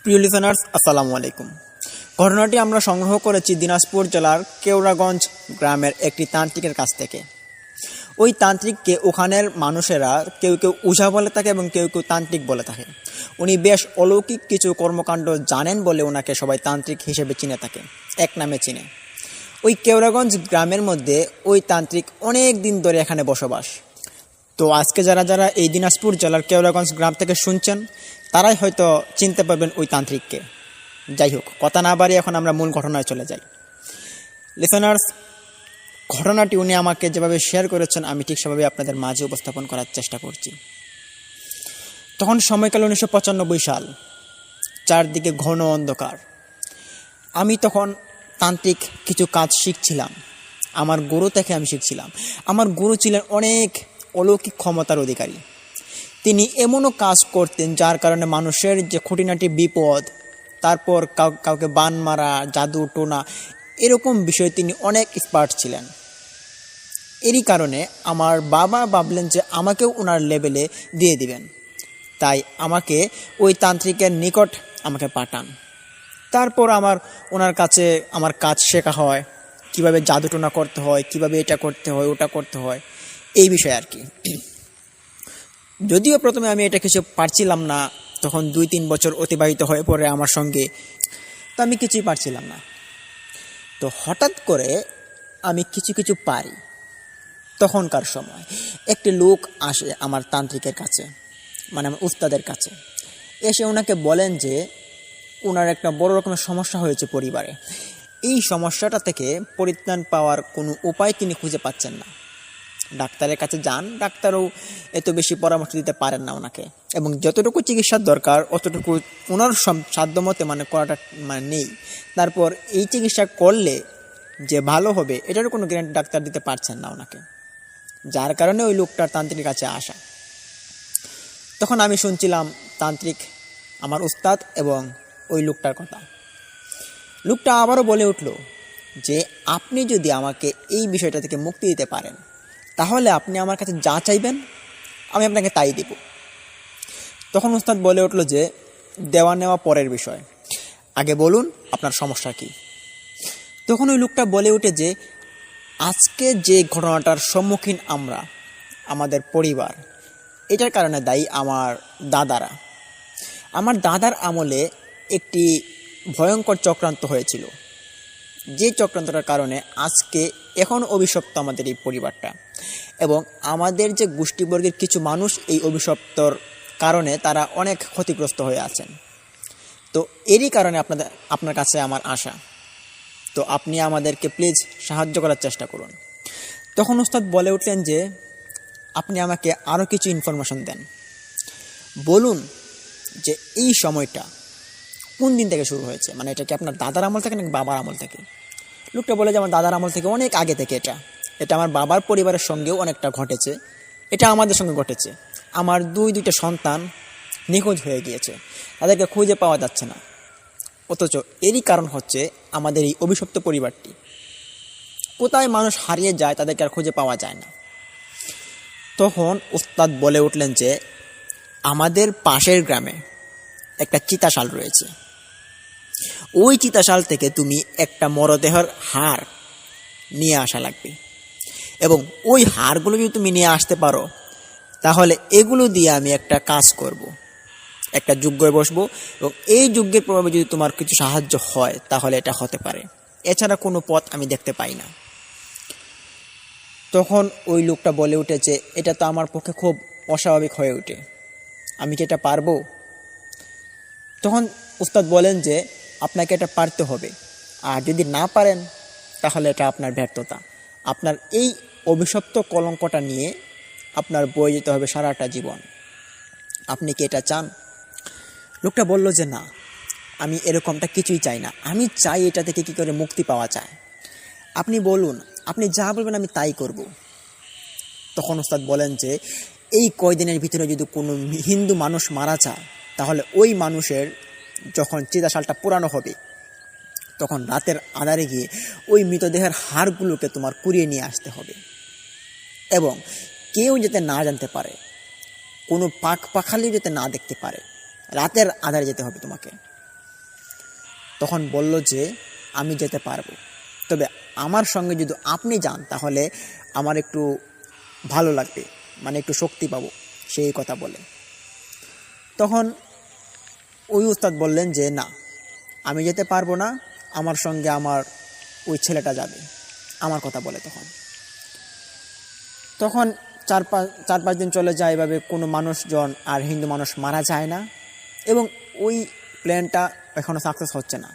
প্রিয় লিসেনার্স, আসসালামু আলাইকুম। ঘটনাটি আমরা সংগ্রহ করেছি দিনাজপুর জেলার কেওড়াগঞ্জ গ্রামের একটি তান্ত্রিকের কাছ থেকে। ওই তান্ত্রিককে ওখানের মানুষেরা কেউ কেউ ওঝা বলে থাকে এবং কেউ কেউ তান্ত্রিক বলে থাকে। উনি বেশ অলৌকিক কিছু কর্মকাণ্ড জানেন বলে ওনাকে সবাই তান্ত্রিক হিসেবে চিনে থাকে, এক নামে চিনে। ওই কেওড়াগঞ্জ গ্রামের মধ্যে ওই তান্ত্রিক অনেক দিন ধরে এখানে বসবাস। তো আজকে যারা যারা এই দিনাজপুর জেলার কেওড়াগঞ্জ গ্রাম থেকে শুনছেন, তারাই হয়তো চিনতে পারবেন ওই তান্ত্রিককে। যাই হোক, কথা না বাড়িয়ে এখন আমরা মূল ঘটনায় চলে যাই। লিসেনার্স, ঘটনাটি উনি আমাকে যেভাবে শেয়ার করেছেন আমি ঠিক সেভাবে আপনাদের মাঝে উপস্থাপন করার চেষ্টা করছি। তখন সময়কাল 1995 সাল, চারদিকে ঘন অন্ধকার। আমি তখন তান্ত্রিক কিছু কাজ শিখছিলাম, আমার গুরু থেকে আমি শিখছিলাম। আমার গুরু ছিলেন অনেক অলৌকিক ক্ষমতার অধিকারী। তিনি এমনও কাজ করতেন যার কারণে মানুষের যে খুঁটিনাটি বিপদ, তারপর কাউকে বান মারা, জাদু টোনা, এরকম বিষয়ে তিনি অনেক এক্সপার্ট ছিলেন। এরই কারণে আমার বাবা ভাবলেন যে আমাকেও ওনার লেভেলে দিয়ে দিবেন, তাই আমাকে ওই তান্ত্রিকের নিকট আমাকে পাঠান। তারপর ওনার কাছে আমার কাজ শেখা হয়, কিভাবে জাদু টোনা করতে হয়, কিভাবে এটা করতে হয়, ওটা করতে হয়, এই বিষয়ে আর কি। যদিও প্রথমে আমি এটা কিছু পারছিলাম না, তখন 2-3 বছর অতিবাহিত হয়ে পড়ে আমার সঙ্গে, তো আমি কিছুই পারছিলাম না। তো হঠাৎ করে আমি কিছু কিছু পারি। তখনকার সময় একটি লোক আসে আমার তান্ত্রিকের কাছে, মানে আমার উস্তাদের কাছে। এসে ওনাকে বলেন যে ওনার একটা বড় রকমের সমস্যা হয়েছে পরিবারে। এই সমস্যাটা থেকে পরিত্রাণ পাওয়ার কোনো উপায় তিনি খুঁজে পাচ্ছেন না। ডাক্তারের কাছে যান, ডাক্তারও এত বেশি পরামর্শ দিতে পারেন না ওনাকে, এবং যতটুকু চিকিৎসার দরকার অতটুকু ওনার সাধ্যমতে করাটা নেই। তারপর এই চিকিৎসা করলে যে ভালো হবে এটারও কোনো গ্যারান্টি ডাক্তার দিতে পারছেন না ওনাকে, যার কারণে ওই লোকটার তান্ত্রিকের কাছে আসা। তখন আমি শুনছিলাম তান্ত্রিক, আমার উস্তাদ এবং ওই লোকটার কথা। লোকটা আবারও বলে উঠল যে আপনি যদি আমাকে এই বিষয়টা থেকে মুক্তি দিতে পারেন, তাহলে আপনি আমার কাছে যা চাইবেন আমি আপনাকে তাই দেব। তখন উস্তাদ বলে উঠল যে দেওয়া নেওয়া পরের বিষয়, আগে বলুন আপনার সমস্যা কি। তখন ওই লোকটা বলে উঠে যে আজকে যে ঘটনাটার সম্মুখীন আমরা, আমাদের পরিবার, এটার কারণে দায়ী আমার দাদারা। আমার দাদার আমলে একটি ভয়ঙ্কর চক্রান্ত হয়েছিল, যে চক্রান্তটার কারণে আজকে এখন অভিশপ্ত আমাদের এই পরিবারটা, এবং আমাদের যে গোষ্ঠীবর্গের কিছু মানুষ এই অভিশপ্তর কারণে তারা অনেক ক্ষতিগ্রস্ত হয়ে আছেন। তো এরই কারণে আপনার কাছে আমার আশা। তো আপনি আমাদেরকে প্লিজ সাহায্য করার চেষ্টা করুন। তখন উস্তাদ বলে উঠলেন যে আপনি আমাকে আরও কিছু ইনফরমেশন দেন, বলুন যে এই সময়টা কোন দিন থেকে শুরু হয়েছে, মানে এটা কি আপনার দাদার আমল থেকে নাকি বাবার আমল থেকে। লোকটা বলে যে আমার দাদার আমল থেকে, অনেক আগে থেকে। এটা আমার বাবার পরিবারের সঙ্গেও অনেকটা ঘটেছে, এটা আমাদের সঙ্গে ঘটেছে। আমার দুইটা সন্তান নিখোঁজ হয়ে গিয়েছে, তাদেরকে খুঁজে পাওয়া যাচ্ছে না। অথচ এরই কারণ হচ্ছে আমাদের এই অভিশপ্ত পরিবারটি। কোথায় মানুষ হারিয়ে যায় তাদেরকে আর খুঁজে পাওয়া যায় না। তখন উস্তাদ বলে উঠলেন যে আমাদের পাশের গ্রামে একটা চিতাশাল রয়েছে, ওই চিতাশাল থেকে তুমি একটা মরদেহের হাড় নিয়ে আসা লাগবে, এবং ওই হাড়গুলো যদি তুমি নিয়ে আসতে পারো তাহলে এগুলো দিয়ে আমি একটা কাজ করব, একটা যজ্ঞে বসবো, এবং এই যজ্ঞের প্রভাবে যদি তোমার কিছু সাহায্য হয় তাহলে এটা হতে পারে, এছাড়া কোনো পথ আমি দেখতে পাই না। তখন ওই লোকটা বলে উঠেছে এটা তো আমার পক্ষে খুব অস্বাভাবিক হয়ে ওঠে, আমি কি এটা পারবো। তখন উস্তাদ বলেন যে আপনাকে এটা পারতে হবে, আর যদি না পারেন তাহলে এটা আপনার ব্যর্থতা। আপনার এই অভিশপ্ত কলঙ্কটা নিয়ে আপনার বয়ে যেতে হবে সারাটা জীবন। আপনি কি এটা চান। লোকটা বলল যে না, আমি এরকমটা কিছুই চাই না, আমি চাই এটা থেকে কী করে মুক্তি পাওয়া যায়। আপনি বলুন, আপনি যা বলবেন আমি তাই করব। তখন উস্তাদ বলেন যে এই কয়দিনের ভিতরে যদি কোনো হিন্দু মানুষ মারা যায় তাহলে ওই মানুষের যখন চিতাশালটা পুরানো হবে তখন রাতের আঁধারে গিয়ে ওই মৃতদেহের হাড়গুলোকে তোমার কুড়িয়ে নিয়ে আসতে হবে, এবং কেউ যাতে না জানতে পারে, কোনো পাখালি যাতে না দেখতে পারে, রাতের আঁধারে যেতে হবে তোমাকে। তখন বলল যে আমি যেতে পারবো, তবে আমার সঙ্গে যদি আপনি যান তাহলে আমার একটু ভালো লাগবে, মানে একটু শক্তি পাবো, সেই কথা বলে। তখন ওই উস্তাদ বললেন যে না, আমি যেতে পারবো না, আমার সঙ্গে আমার ওই ছেলেটা যাবে, আমার কথা বলে। তখন চার পাঁচ দিন চলে যায়, এভাবে কোনো মানুষজন আর হিন্দু মানুষ মারা যায় না, এবং ওই প্ল্যানটা এখনও সাকসেস হচ্ছে না।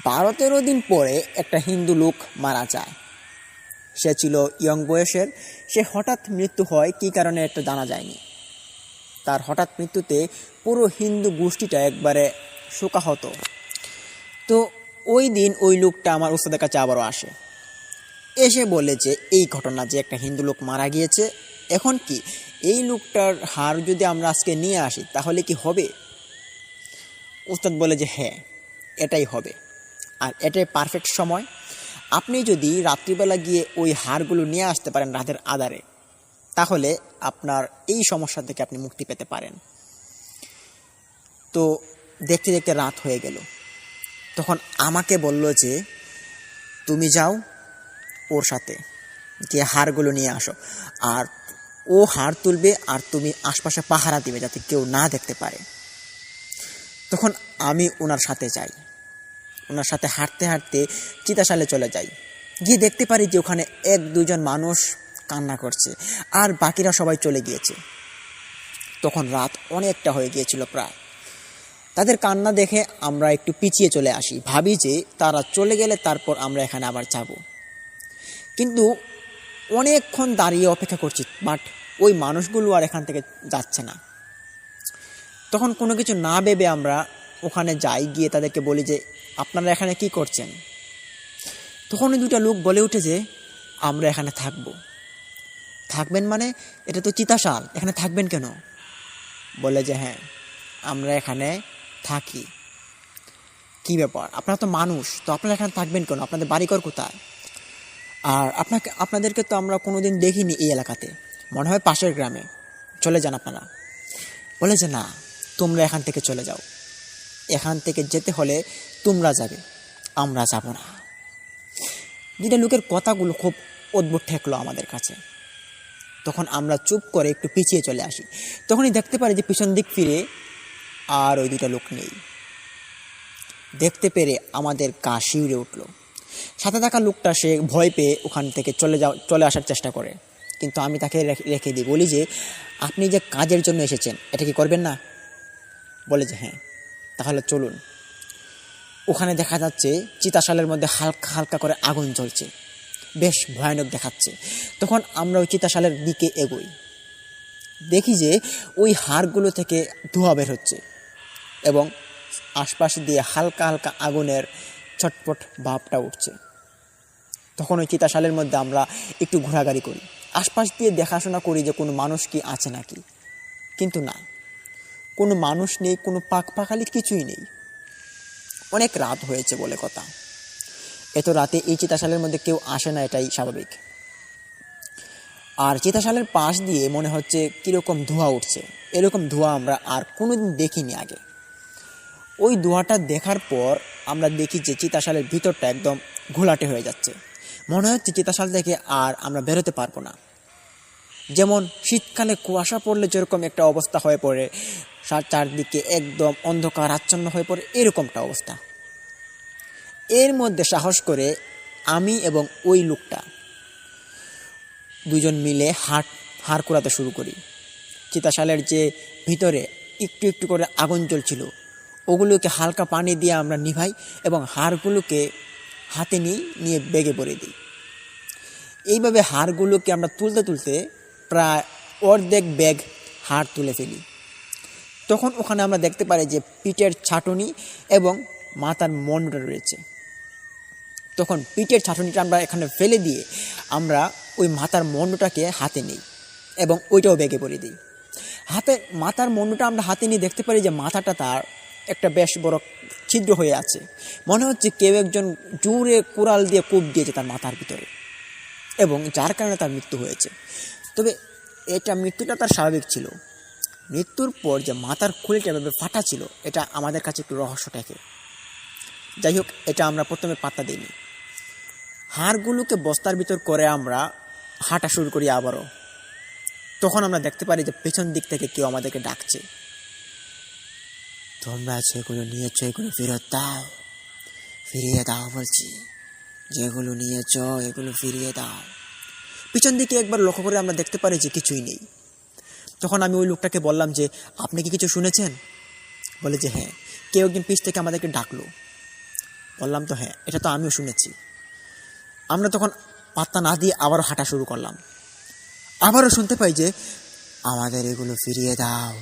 12-13 দিন পরে একটা হিন্দু লোক মারা যায়। সে ছিল ইয়ং বয়সের, সে হঠাৎ মৃত্যু হয়, কী কারণে এটা জানা যায়নি। তার হঠাৎ মৃত্যুতে পুরো হিন্দু গোষ্ঠীটা একবারে শোকাহত। তো ওই দিন ওই লোকটা আমার উস্তাদের কাছে আবারও আসে, এসে বলে যে এই ঘটনা, যে একটা হিন্দু লোক মারা গিয়েছে, এখন কি এই লোকটার হাড় যদি আমরা আজকে নিয়ে আসি তাহলে কি হবে? উস্তাদ বলে যে হ্যাঁ, এটাই হবে, আর এটাই পারফেক্ট সময়। আপনি যদি রাত্রিবেলা গিয়ে ওই হাড়গুলো নিয়ে আসতে পারেন রাতের আধারে, তাহলে আপনার এই সমস্যা থেকে আপনি মুক্তি পেতে পারেন। তো দেখতে দেখতে রাত হয়ে গেল। তখন আমাকে বলল যে তুমি যাও ওর সাথে, গিয়ে হাড়গুলো নিয়ে আসো, আর ও হাড় তুলবে আর তুমি আশপাশে পাহারা দিবে যাতে কেউ না দেখতে পারে। তখন আমি ওনার সাথে যাই, ওনার সাথে হাঁটতে হাঁটতে চিতাশালে চলে যাই। গিয়ে দেখতে পারি যে ওখানে 1-2 জন মানুষ কান্না করছে, আর বাকিরা সবাই চলে গিয়েছে। তখন রাত অনেকটা হয়ে গিয়েছিল প্রায়। তাদের কান্না দেখে আমরা একটু পিছিয়ে চলে আসি, ভাবি যে তারা চলে গেলে তারপর আমরা এখানে আবার যাব। কিন্তু অনেকক্ষণ দাঁড়িয়ে অপেক্ষা করছি, বাট ওই মানুষগুলো আর এখান থেকে যাচ্ছে না। তখন কোনো কিছু না ভেবে আমরা ওখানে যাই, গিয়ে তাদেরকে বলি যে আপনারা এখানে কি করছেন? তখন ওই 2টা লোক বলে উঠে যে আমরা এখানে থাকবো। থাকবেন মানে? এটা তো চিতাশাল, এখানে থাকবেন কেন? বলে যে হ্যাঁ, আমরা এখানে থাকি। কি ব্যাপার, আপনারা তো মানুষ, তো আপনারা এখানে থাকবেন কেন? আপনাদের বাড়িঘর কোথায়? আর আপনাদেরকে তো আমরা কোনোদিন দেখিনি এই এলাকাতে, মনে হয় পাশের গ্রামে, চলে যান আপনারা। বলে যে না, তোমরা এখান থেকে চলে যাও, এখান থেকে যেতে হলে তোমরা যাবে, আমরা যাব না। 2টা লোকের কথাগুলো খুব অদ্ভুত ঠেকলো আমাদের কাছে। তখন আমরা চুপ করে একটু পিছিয়ে চলে আসি। তখনই দেখতে পারি যে পিছন দিক ফিরে আর ওই 2টা লোক নেই। দেখতে পেরে আমাদের গা শিউরে উঠল। সাথে থাকা লোকটা সে ভয় পেয়ে ওখান থেকে চলে আসার চেষ্টা করে, কিন্তু আমি তাকে রেখে দিই। বলি যে আপনি যে কাজের জন্য এসেছেন এটা কি করবেন না? বলে যে হ্যাঁ। তাহলে চলুন। ওখানে দেখা যাচ্ছে চিতাশালের মধ্যে হালকা হালকা করে আগুন জ্বলছে, বেশ ভয়ানক দেখাচ্ছে। তখন আমরা ওই চিতাশালের দিকে এগোই, দেখি যে ওই হাড়গুলো থেকে ধোঁয়া বের হচ্ছে এবং আশপাশ দিয়ে হালকা হালকা আগুনের ছটপট ভাবটা উঠছে। তখন ওই চিতাশালের মধ্যে আমরা একটু ঘোরাঘুরি করি, আশপাশ দিয়ে দেখাশোনা করি যে কোনো মানুষ কি আছে নাকি, কিন্তু না, কোনো মানুষ নেই, কোনো পাখালি কিছুই নেই। অনেক রাত হয়েছে বলে কথা, এত রাতে এই চিতাশালের মধ্যে কেউ আসে না, এটাই স্বাভাবিক। আর চিতাশালের পাশ দিয়ে মনে হচ্ছে কীরকম ধোঁয়া উঠছে, এরকম ধোঁয়া আমরা আর কোনোদিন দেখিনি আগে। ওই ধোঁয়াটা দেখার পর আমরা দেখি যে চিতাশালের ভিতরটা একদম ঘোলাটে হয়ে যাচ্ছে, মনে হচ্ছে চিতাশাল থেকে আর আমরা বেরোতে পারবো না। যেমন শীতকালে কুয়াশা পড়লে যেরকম একটা অবস্থা হয়ে পড়ে, চারদিকে একদম অন্ধকার আচ্ছন্ন হয়ে পড়ে, এরকমটা অবস্থা। এর মধ্যে সাহস করে আমি এবং ওই লোকটা 2জন মিলে হাড় কুড়াতে শুরু করি। চিতাশালের যে ভিতরে একটু একটু করে আগুন জ্বলছিল, ওগুলোকে হালকা পানি দিয়ে আমরা নিভাই এবং হাড়গুলোকে হাতে নিয়ে ব্যাগে ভরে দিই। এইভাবে হাড়গুলোকে আমরা তুলতে তুলতে প্রায় অর্ধেক ব্যাগ হাড় তুলে ফেলি। তখন ওখানে আমরা দেখতে পারি যে পিঠের ছাটনি এবং মাথার মন্ডটা রয়েছে। তখন পিঠের ছাটনিটা আমরা এখানে ফেলে দিয়ে আমরা ওই মাথার মন্ডটাকে হাতে নিই এবং ওইটাও ব্যাগে ভরে দিই। মাথার মন্ডটা আমরা হাতে নিয়ে দেখতে পারি যে মাথাটা তার একটা বেশ বড় ছিদ্র হয়ে আছে, মনে হচ্ছে কেউ একজন জোরে কুড়াল দিয়ে কোপ দিয়েছে তার মাথার ভিতরে, এবং যার কারণে তার মৃত্যু হয়েছে। তবে মৃত্যুটা তার স্বাভাবিক ছিল, মৃত্যুর পর যে মাথার খুলিটা এভাবে ফাটা ছিল, এটা আমাদের কাছে একটু রহস্য থাকে। যাই হোক, এটা আমরা প্রথমে পাত্তা দিইনি। হাড়গুলোকে বস্তার ভিতর করে আমরা হাঁটা শুরু করি আবারও। তখন আমরা দেখতে পারি যে পেছন দিক থেকে কেউ আমাদেরকে ডাকছে, তোমরা যেগুলো নিয়েছ এগুলো ফেরত দাও, ফিরিয়ে দাও বলছি, যেগুলো নিয়েছ এগুলো ফিরিয়ে দাও। পিছন দিকে একবার লক্ষ্য করে আমরা দেখতে পারি যে কিছুই নেই। তখন আমি ওই লোকটাকে বললাম যে, আপনি কি কিছু শুনেছেন? বলে যে হ্যাঁ, কেউ একজন পিছ থেকে আমাদেরকে ডাকলো। বললাম তো হ্যাঁ, এটা তো আমিও শুনেছি। আমরা তখন পাত্তা না দিয়ে আবারও হাঁটা শুরু করলাম। আবারও শুনতে পাই যে, আমাদের এগুলো ফিরিয়ে দাও,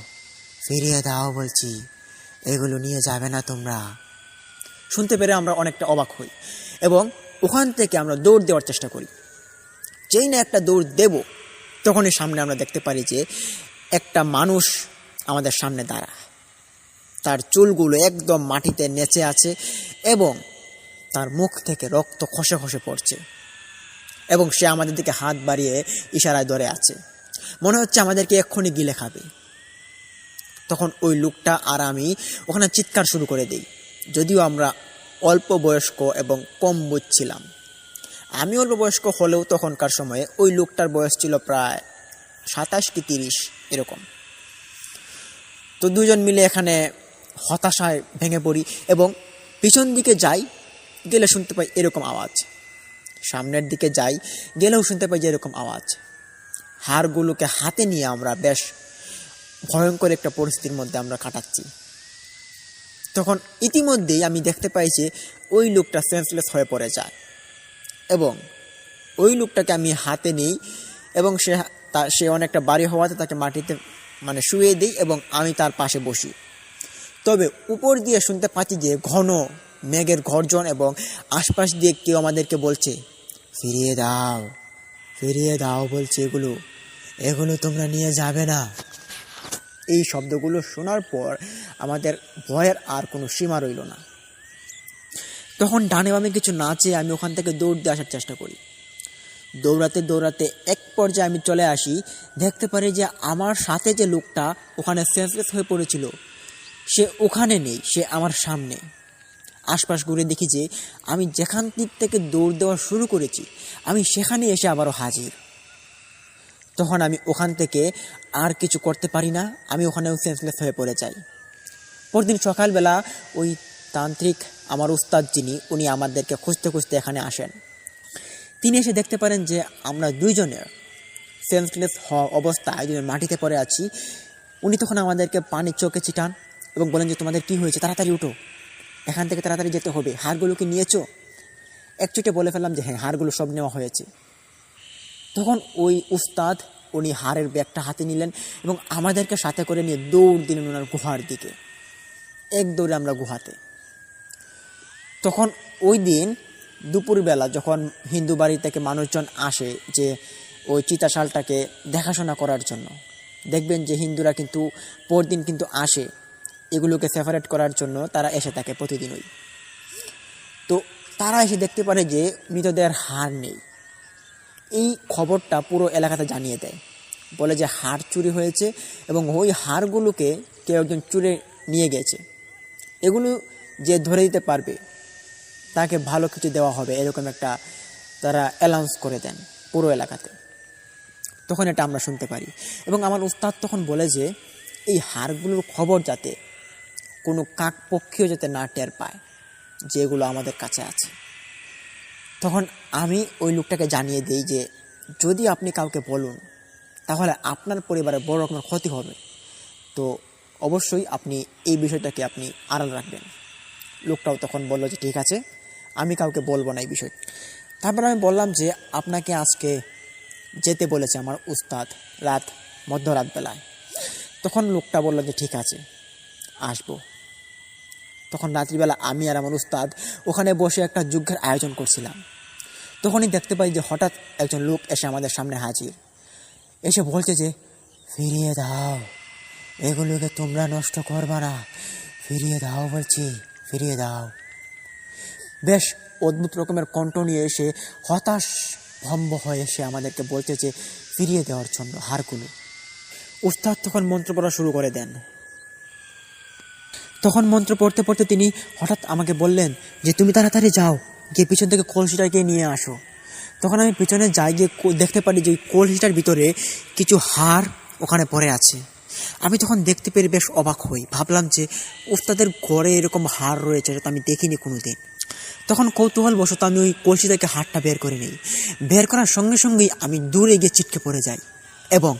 ফিরিয়ে দাও বলছি, এগুলো নিয়ে যাবে না তোমরা। শুনতে পেরে আমরা অনেকটা অবাক হই এবং ওখান থেকে আমরা দৌড় দেওয়ার চেষ্টা করি। যেই না একটা দৌড় দেব, তখনই সামনে আমরা দেখতে পারি যে একটা মানুষ আমাদের সামনে দাঁড়ায়। তার চুলগুলো একদম মাটিতে নেচে আছে এবং তার মুখ থেকে রক্ত খসে খসে পড়ছে এবং সে আমাদের দিকে হাত বাড়িয়ে ইশারায় ধরে আছে, মনে হচ্ছে আমাদেরকে এক্ষুনি গিলে খাবে। তখন ওই লোকটা আর আমি ওখানে চিৎকার শুরু করে দিই। যদিও আমরা অল্প বয়স্ক এবং কম বুঝছিলাম। আমি অল্প বয়স্ক হলেও তখনকার সময়ে ওই লোকটার বয়স ছিল প্রায় 27 কি 30 এরকম। তো দুজন মিলে এখানে হতাশায় ভেঙে পড়ি এবং পিছন দিকে যাই, গেলে শুনতে পাই এরকম আওয়াজ। সামনের দিকে যাই, গেলেও শুনতে পাই যে এরকম আওয়াজ। হাড়গুলোকে হাতে নিয়ে আমরা বেশ ভয়ঙ্কর একটা পরিস্থিতির মধ্যে আমরা কাটাচ্ছি। তখন ইতিমধ্যেই আমি দেখতে পাই যে ওই লোকটা সেন্সলেস হয়ে পড়ে যায় এবং ওই লোকটাকে আমি হাতে নিই এবং সে অনেকটা ভারী হওয়াতে তাকে মাটিতে শুয়ে দিই এবং আমি তার পাশে বসি। তবে উপর দিয়ে শুনতে পাচ্ছি যে ঘন মেঘের গর্জন এবং আশপাশ দিয়ে কেউ আমাদেরকে বলছে, ফিরিয়ে দাও, ফিরিয়ে দাও বলছে, এগুলো তোমরা নিয়ে যাবে না। এই শব্দগুলো শোনার পর আমাদের ভয়ের আর কোনো সীমা রইল না। তখন ডানে বামে কিছু না চেয়ে আমি ওখান থেকে দৌড় দিয়ে আসার চেষ্টা করি। দৌড়াতে দৌড়াতে এক পর্যায়ে আমি চলে আসি, দেখতে পারি যে আমার সাথে যে লোকটা ওখানে সেন্সলেস হয়ে পড়েছিল সে ওখানে নেই, সে আমার সামনে। আশপাশ ঘুরে দেখি যে আমি যেখান দিক থেকে দৌড় দেওয়া শুরু করেছি আমি সেখানে এসে আবারও হাজির। তখন আমি ওখান থেকে আর কিছু করতে পারি না, আমি ওখানেও সেন্সলেস হয়ে পড়ে যাই। পরদিন সকালবেলা ওই তান্ত্রিক আমার উস্তাদ যিনি, উনি আমাদেরকে খুঁজতে খুঁজতে এখানে আসেন। তিনি এসে দেখতে পারেন যে আমরা দুইজনের সেন্সলেস হওয়া অবস্থায় দুজন মাটিতে পড়ে আছি। উনি তখন আমাদেরকে পানির চোখে ছিটান এবং বলেন যে তোমাদের কি হয়েছে, তাড়াতাড়ি উঠো, এখান থেকে তাড়াতাড়ি যেতে হবে, হাড়গুলোকে নিয়েছো? একচুটে বলে ফেললাম যে হ্যাঁ, হাড়গুলো সব নেওয়া হয়েছে। তখন ওই উস্তাদ উনি হাড়ের ব্যাগটা হাতে নিলেন এবং আমাদেরকে সাথে করে নিয়ে দৌড় দিলেন ওনার গুহার দিকে। এক দৌড়ে আমরা গুহাতে। তখন ওই দিন দুপুরবেলা যখন হিন্দু বাড়ি থেকে মানুষজন আসে যে ওই চিতাশালটাকে দেখাশোনা করার জন্য, দেখবেন যে হিন্দুরা কিন্তু পরদিন কিন্তু আসে এগুলোকে সেপারেট করার জন্য, তারা এসে থাকে প্রতিদিনই। তো তারা এসে দেখতে পারে যে মৃতদেহের হাড় নেই। এই খবরটা পুরো এলাকাতে জানিয়ে দেয়, বলে যে হাড় চুরি হয়েছে এবং ওই হাড়গুলোকে কেউ একজন চুরি নিয়ে গেছে, এগুলো যে ধরে দিতে পারবে তাকে ভালো কিছু দেওয়া হবে, এরকম একটা তারা অ্যানাউন্স করে দেন পুরো এলাকাতে। তখন এটা আমরা শুনতে পারি এবং আমার উস্তাদ তখন বলে যে এই হাড়গুলোর খবর যাতে কোনো কাক পক্ষীও যাতে না টের পায় যেগুলো আমাদের কাছে আছে। তখন আমি ওই লোকটাকে জানিয়ে দিই যে যদি আপনি কাউকে বলুন তাহলে আপনার পরিবারের বড় রকমের ক্ষতি হবে, তো অবশ্যই আপনি এই বিষয়টাকে আপনি আড়াল রাখবেন। লোকটাও তখন বলল যে ঠিক আছে, আমি কাউকে বলবো না এই বিষয়। তারপর আমি বললাম যে আপনাকে আজকে যেতে বলেছে আমার উস্তাদ মধ্যরাত বেলায়। তখন লোকটা বলল যে ঠিক আছে, আসবো। তখন রাত্রিবেলা আমি আর আমার উস্তাদ ওখানে বসে একটা যজ্ঞের আয়োজন করছিলাম। তখনই দেখতে পাই যে হঠাৎ একজন লোক এসে আমাদের সামনে হাজির, এসে বলছে যে ফিরিয়ে দাও, এগুলোকে তোমরা নষ্ট করবা না, ফিরিয়ে দাও বলছি, ফিরিয়ে দাও। বেশ অদ্ভুত রকমের কণ্ঠ নিয়ে এসে হতাশ ভম্ব হয়ে এসে আমাদেরকে বলছে যে ফিরিয়ে দেওয়ার জন্য হাড়গুলো। উস্তাদ তখন মন্ত্র পড়া শুরু করে দেন। তখন মন্ত্র পড়তে পড়তে তিনি হঠাৎ আমাকে বললেন যে তুমি তাড়াতাড়ি যাও, গিয়ে পিছন থেকে কলসিটাকে নিয়ে আসো। তখন আমি পিছনে যাই, গিয়ে দেখতে পারি যে ওই কলসিটার ভিতরে কিছু হাড় ওখানে পড়ে আছে। আমি তখন দেখতে পেরে বেশ অবাক হই, ভাবলাম যে উস্তাদের ঘরে এরকম হাড় রয়েছে, এটা তো আমি দেখিনি কোনোদিন। তখন কৌতূহলবশত আমি ওই কলসি থেকে হাড়টা বের করে নিই। বের করার সঙ্গে সঙ্গেই আমি দূরে গিয়ে ছিটকে পড়ে যাই এবং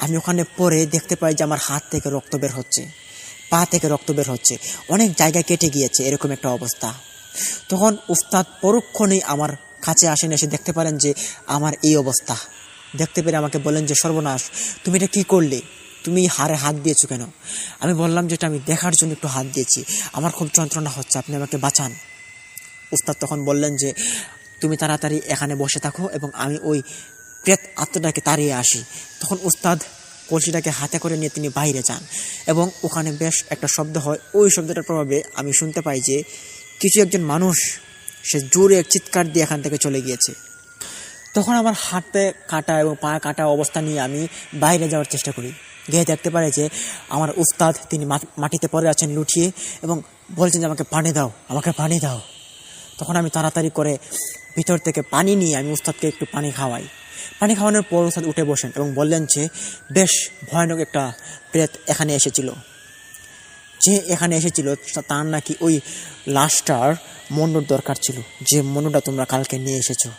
আমি ওখানে পড়ে দেখতে পাই যে আমার হাত থেকে রক্ত বের হচ্ছে, পা থেকে রক্ত বের হচ্ছে, অনেক জায়গায় কেটে গিয়েছে, এরকম একটা অবস্থা। তখন উস্তাদ পরক্ষণেই আমার কাছে আসেন, এসে দেখতে পারেন যে আমার এই অবস্থা। দেখতে পেরে আমাকে বলেন যে সর্বনাশ, তুমি এটা কী করলে, তুমি হাড়ে হাত দিয়েছো কেন? আমি বললাম যে এটা আমি দেখার জন্য একটু হাত দিয়েছি, আমার খুব যন্ত্রণা হচ্ছে, আপনি আমাকে বাঁচান। উস্তাদ তখন বললেন যে তুমি তাড়াতাড়ি এখানে বসে থাকো এবং আমি ওই প্রেত আত্মাটাকে তাড়িয়ে আসি। তখন উস্তাদ কলসিটাকে হাতে করে নিয়ে তিনি বাইরে যান এবং ওখানে বেশ একটা শব্দ হয়। ওই শব্দটার প্রভাবে আমি শুনতে পাই যে কিছু একজন মানুষ সে জোরে এক চিৎকার দিয়ে এখান থেকে চলে গিয়েছে। তখন আমার হাতে কাটা এবং পা কাটা অবস্থা নিয়ে আমি বাইরে যাওয়ার চেষ্টা করি। গিয়ে দেখতে পারে যে আমার উস্তাদ তিনি মাটিতে পড়ে আছেন লুটিয়ে এবং বলছেন যে আমাকে পানি দাও, আমাকে পানি দাও। তখন আমি তাড়াতাড়ি করে ভিতর থেকে পানি নিয়ে আমি উস্তাদকে একটু পানি খাওয়াই। পানি খাওয়ানোর পর উস্তাদ উঠে বসেন এবং বললেন যে বেশ ভয়ানক একটা প্রেত এখানে এসেছিল। যে এখানে এসেছিল তার নাকি ওই লাশটার মন্ডুর দরকার ছিল, যে মন্ডুটা তোমরা কালকে নিয়ে এসেছো।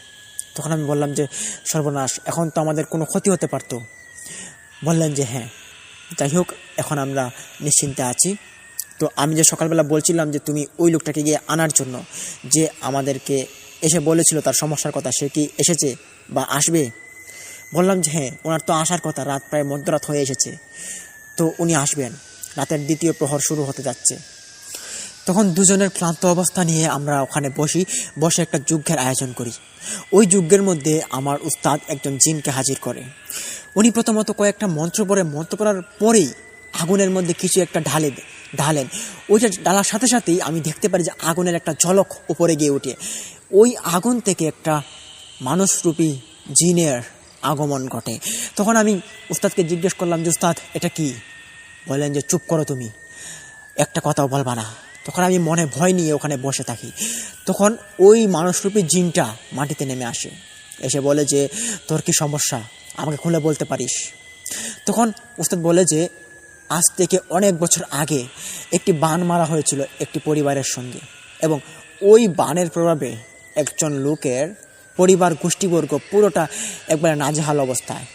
তখন আমি বললাম যে সর্বনাশ, এখন তো আমাদের কোনো ক্ষতি হতে পারতো। বললেন যে হ্যাঁ, যাই হোক, এখন আমরা নিশ্চিন্তে আছি। তো আমি যে সকালবেলা বলছিলাম যে তুমি ওই লোকটাকে গিয়ে আনার জন্য, যে আমাদেরকে এসে বলেছিল তার সমস্যার কথা, সে কি এসেছে বা আসবে? বললাম যে হ্যাঁ, ওনার তো আসার কথা, রাত প্রায় মধ্যরাত হয়ে এসেছে, তো উনি আসবেন, রাতের দ্বিতীয় প্রহর শুরু হতে যাচ্ছে। তখন দুজনের ক্লান্ত অবস্থা নিয়ে আমরা ওখানে বসে একটা যজ্ঞের আয়োজন করি। ওই যজ্ঞের মধ্যে আমার উস্তাদ একজন জিনকে হাজির করে। উনি প্রথমত কয়েকটা মন্ত্র পড়ার পরেই আগুনের মধ্যে কিছু একটা ঢালেন। ওইটা ঢালার সাথে সাথেই আমি দেখতে পারি যে আগুনের একটা ঝলক উপরে গিয়ে ওঠে। ওই আগুন থেকে একটা মানুষরূপী জিনের আগমন ঘটে। তখন আমি উস্তাদকে জিজ্ঞেস করলাম যে উস্তাদ এটা কি? বললেন যে চুপ করো, তুমি একটা কথাও বলবা না। তখন আমি মনে ভয় নিয়ে ওখানে বসে থাকি। তখন ওই মানুষরূপী জিনটা মাটিতে নেমে আসে, এসে বলে যে তোর কি সমস্যা, আমাকে খুলে বলতে পারিস। তখন উস্তাদ বলে যে আজ থেকে অনেক বছর আগে একটি বান মারা হয়েছিল একটি পরিবারের সঙ্গে, এবং ওই বানের প্রভাবে একজন লোকের পরিবার গোষ্ঠীবর্গ পুরোটা একবারে নাজেহাল অবস্থায়।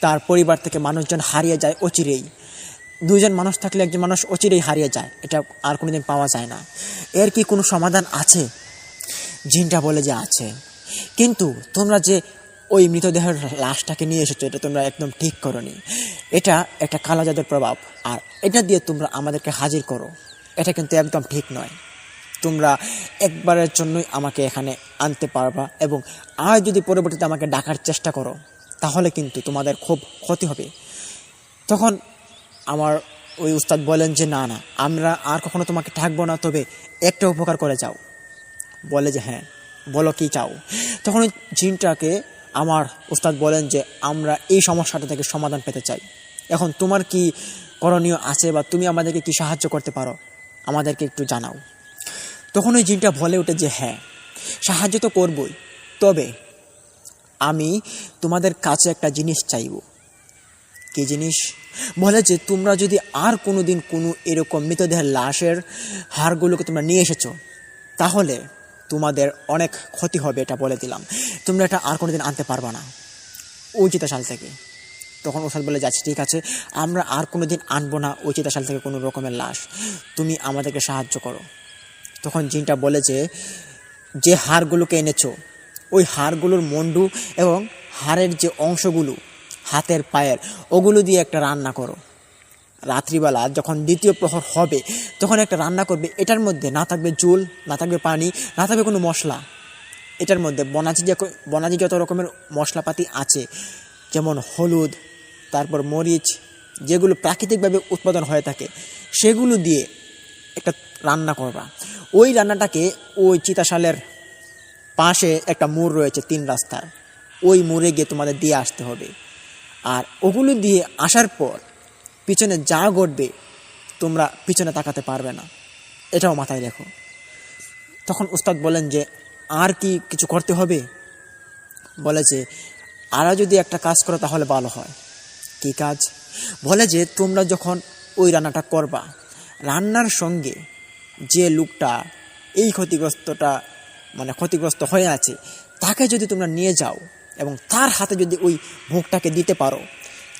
তার পরিবার থেকে মানুষজন হারিয়ে যায় অচিরেই। দুজন মানুষ থাকলে একজন মানুষ অচিরেই হারিয়ে যায়, এটা আর কোনোদিন পাওয়া যায় না। এর কি কোনো সমাধান আছে? জিনটা বলে যে আছে, কিন্তু তোমরা যে ওই মৃতদেহের লাশটাকে নিয়ে এসেছো এটা তোমরা একদম ঠিক করোনি। এটা একটা কালো জাদুর প্রভাব, আর এটা দিয়ে তোমরা আমাদেরকে হাজির করো, এটা কিন্তু একদম ঠিক নয়। তোমরা একবারের জন্যই আমাকে এখানে আনতে পারবা, এবং আর যদি পরবর্তীতে আমাকে ডাকার চেষ্টা করো তাহলে কিন্তু তোমাদের খুব ক্ষতি হবে। তখন আমার ওই উস্তাদ বলেন যে না, আমরা আর কখনো তোমাকে ঠাকবো না, তবে একটা উপকার করে যাও। বলে যে হ্যাঁ, বলো কি চাও। তখন ওই জিনটাকে আমার উস্তাদ বলেন যে আমরা এই সমস্যাটা থেকে সমাধান পেতে চাই, এখন তোমার কি করণীয় আছে বা তুমি আমাদেরকে কি সাহায্য করতে পারো, আমাদেরকে একটু জানাও। তখন ওই জিনটা বলে ওঠে যে হ্যাঁ, সাহায্য তো করবই, তবে আমি তোমাদের কাছে একটা জিনিস চাইব। কি জিনিস? বলে যে তোমরা যদি আর কোনো দিন কোনো এরকম মৃতদেহের লাশের হাড়গুলোকে তোমরা নিয়ে এসেছো তাহলে তোমাদের অনেক ক্ষতি হবে, এটা বলে দিলাম। তোমরা এটা আর কোনো দিন আনতে পারবা না ওই চিতাশাল থেকে। তখন ওস্তাদ বলে যাচ্ছে ঠিক আছে, আমরা আর কোনো দিন আনবো না ওই চিতাশাল থেকে কোনো রকমের লাশ, তুমি আমাদেরকে সাহায্য করো। তখন জিনটা বলে যে হাড়গুলোকে এনেছো ওই হাড়গুলোর মন্ডু এবং হাড়ের যে অংশগুলো হাতের পায়ের ওগুলো দিয়ে একটা রান্না করো। রাত্রিবেলা যখন দ্বিতীয় প্রহর হবে তখন একটা রান্না করবে, এটার মধ্যে না থাকবে জল, না থাকবে পানি, না থাকবে কোনো মশলা। এটার মধ্যে বনাজি যত রকমের মশলাপাতি আছে, যেমন হলুদ, তারপর মরিচ, যেগুলো প্রাকৃতিকভাবে উৎপাদন হয়ে থাকে সেগুলো দিয়ে একটা রান্না করবা। ওই রান্নাটাকে ওই চিতাশালের পাশে একটা মোড় রয়েছে 3 রাস্তার, ওই মোড়ে গিয়ে তোমাদের দিয়ে আসতে হবে। আর ওগুলো দিয়ে আসার পর পিছনে যা ঘটবে তোমরা পিছনে তাকাতে পারবে না, এটাও মাথায় রেখো। তখন উস্তাদ বলেন যে আর কি কিছু করতে হবে? বলে যে আরও যদি একটা কাজ করো তাহলে ভালো হয়। কী কাজ? বলে যে তোমরা যখন ওই রান্নাটা করবা, রান্নার সঙ্গে যে লোকটা এই ক্ষতিগ্রস্ত হয়ে আছে তাকে যদি তোমরা নিয়ে যাও এবং তার হাতে যদি ওই ভোগটাকে দিতে পারো,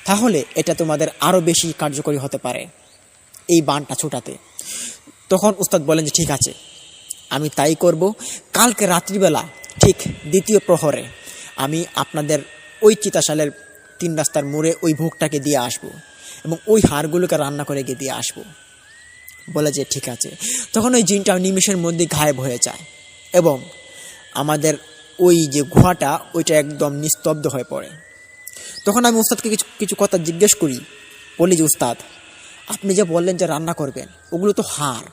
তাহলে এটা তোমাদের আরও বেশি কার্যকরী হতে পারে এই বানটা ছোটাতে। তখন উস্তাদ বলেন যে ঠিক আছে, আমি তাই করব। কালকে রাত্রিবেলা ঠিক 2য় প্রহরে আমি আপনাদের ওই চিতাশালের 3 রাস্তার মোড়ে ওই ভোগটাকে দিয়ে আসব এবং ওই হাড়গুলোকে রান্না করে গিয়ে দিয়ে আসব। বলে যে ঠিক আছে। তখন ওই জিনটা নিমেষের মধ্যে গায়েব হয়ে যায় এবং আমাদের ওই যে গুহাটা ওইটা একদম নিস্তব্ধ হয়ে পড়ে। তখন আমি উস্তাদকে কিছু কথা জিজ্ঞেস করি। বলি যে উস্তাদ, আপনি যে বললেন যে রান্না করবেন, ওগুলো তো হাড়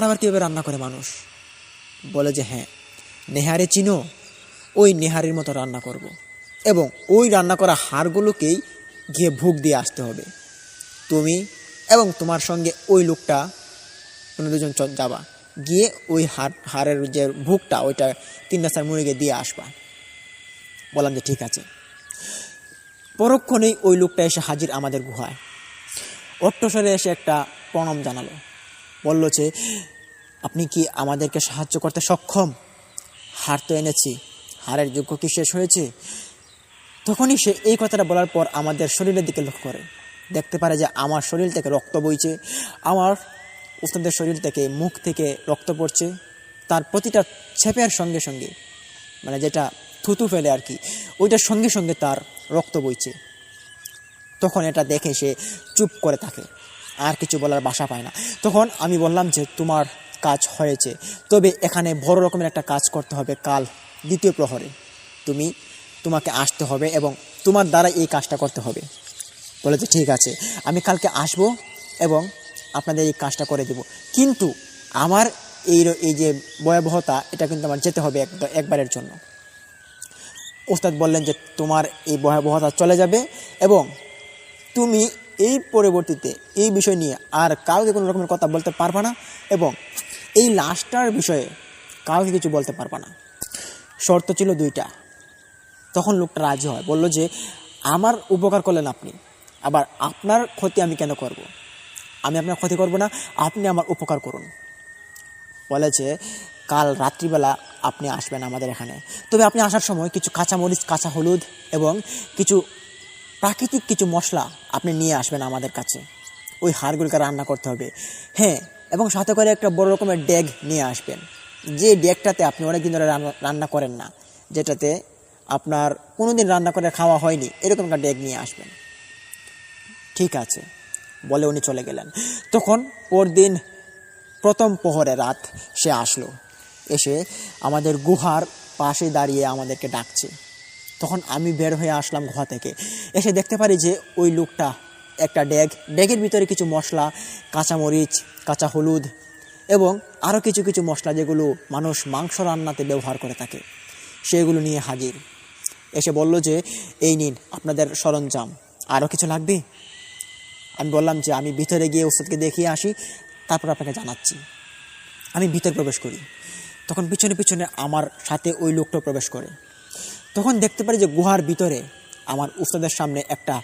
আবার কীভাবে রান্না করে মানুষ? বলে যে হ্যাঁ, নেহারে চিনো, ওই নেহারির মতো রান্না করব এবং ওই রান্না করা হাড়গুলোকেই গিয়ে ভোগ দিয়ে আসতে হবে। তুমি এবং তোমার সঙ্গে ওই লোকটা, তোমরা 2জন যাবা, গিয়ে ওই হাড়ের যে ভোগটা ওইটা 3 রাস্তার মোড়ে গিয়ে দিয়ে আসবা। বললাম যে ঠিক আছে। পরক্ষণেই ওই লোকটা এসে হাজির আমাদের গুহায়। অট্টস্বরে এসে একটা প্রণাম জানালো। বলল যে আপনি কি আমাদেরকে সাহায্য করতে সক্ষম? হাড় তো এনেছি, হাড়ের যোগ্য কি শেষ হয়েছে? তখনই সে এই কথাটা বলার পর আমাদের শরীরের দিকে লক্ষ্য করে, দেখতে পারে যে আমার শরীর থেকে রক্ত বইছে, আমার উস্তাদের শরীর থেকে, মুখ থেকে রক্ত পড়ছে। তার প্রতিটা ছেপের সঙ্গে সঙ্গে, মানে যেটা থুতু ফেলে আর কি, ওইটার সঙ্গে সঙ্গে তার রক্ত বইছে। তখন এটা দেখে সে চুপ করে থাকে, আর কিছু বলার ভাষা পায় না। তখন আমি বললাম যে তোমার কাজ হয়েছে, তবে এখানে বড় রকমের একটা কাজ করতে হবে কাল 2য় প্রহরে। তোমাকে আসতে হবে এবং তোমার দ্বারা এই কাজটা করতে হবে। বলে যে ঠিক আছে, আমি কালকে আসব এবং আপনাদের এই কাজটা করে দেব, কিন্তু আমার এই যে ভয়াবহতা, এটা কিন্তু আমার যেতে হবে একবারের জন্য। ওস্তাদ বললেন যে তোমার এই ভয়াবহতা চলে যাবে এবং তুমি এই পরবর্তীতে এই বিষয় নিয়ে আর কাউকে কোনো রকমের কথা বলতে পারবা না এবং এই লাশটার বিষয়ে কাউকে কিছু বলতে পারবা না। শর্ত ছিল 2টা। তখন লোকটা রাজি হয়, বলল যে আমার উপকার করলেন আপনি, আবার আপনার ক্ষতি আমি কেন করব? আমি আপনার ক্ষতি করব না, আপনি আমার উপকার করুন। বলে যে কাল রাত্রিবেলা আপনি আসবেন আমাদের এখানে, তবে আপনি আসার সময় কিছু কাঁচামরিচ, কাঁচা হলুদ এবং কিছু প্রাকৃতিক কিছু মশলা আপনি নিয়ে আসবেন আমাদের কাছে। ওই হাড়গুলোকে রান্না করতে হবে, হ্যাঁ, এবং সাথে করে একটা বড় রকমের ডেগ নিয়ে আসবেন, যে ডেগটাতে আপনি অনেকদিন ধরে রান্না করেন না, যেটাতে আপনার কোনোদিন রান্না করে খাওয়া হয়নি, এরকম একটা ডেগ নিয়ে আসবেন। ঠিক আছে বলে উনি চলে গেলেন। তখন পরদিন 1ম প্রহরে রাত সে আসলো, এসে আমাদের গুহার পাশে দাঁড়িয়ে আমাদেরকে ডাকছে। তখন আমি বের হয়ে আসলাম গুহা থেকে, এসে দেখতে পারি যে ওই লোকটা একটা ডেগের ভিতরে কিছু মশলা, কাঁচামরিচ, কাঁচা হলুদ এবং আরও কিছু কিছু মশলা যেগুলো মানুষ মাংস রান্নাতে ব্যবহার করে থাকে, সেগুলো নিয়ে হাজির। এসে বলল যে এই নিন আপনাদের সরঞ্জাম, আরও কিছু লাগবে? আমি বললাম যে আমি ভিতরে গিয়ে ওস্তাদকে দেখিয়ে আসি, তারপর আপনাকে জানাচ্ছি। আমি ভিতরে প্রবেশ করি। তখন পিছনে পিছনে আমার সাথে ওই লোকটা প্রবেশ করে। তখন দেখতে পারি যে গুহার ভিতরে আমার উস্তাদের সামনে একটা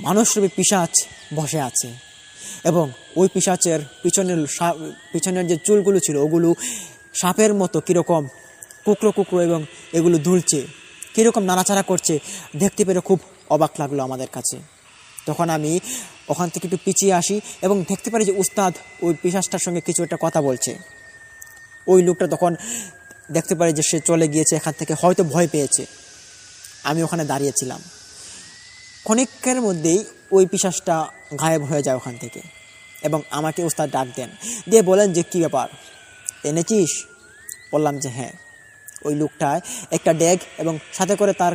মানুষরূপী পিশাচ বসে আছে এবং ওই পিশাচের পিছনের যে চুলগুলো ছিল ওগুলো সাপের মতো কীরকম কুকড়ো কুকড়ো এবং এগুলো দুলছে, কীরকম নাড়াচাড়া করছে, দেখতে পেরে খুব অবাক লাগলো আমাদের কাছে। তখন আমি ওখান থেকে একটু পিছিয়ে আসি এবং দেখতে পারি যে উস্তাদ ওই পিশাচটার সঙ্গে কিছু একটা কথা বলছে। ওই লোকটা তখন দেখতে পারি যে সে চলে গিয়েছে এখান থেকে, হয়তো ভয় পেয়েছে। আমি ওখানে দাঁড়িয়েছিলাম। ক্ষণিকের মধ্যেই ওই পিশাচটা গায়েব হয়ে যায় ওখান থেকে এবং আমাকে উস্তাদ ডাক দেন, দিয়ে বলেন যে কী ব্যাপার, এনেছিস? বললাম যে হ্যাঁ। ওই লোকটায় একটা ডেগ এবং সাথে করে তার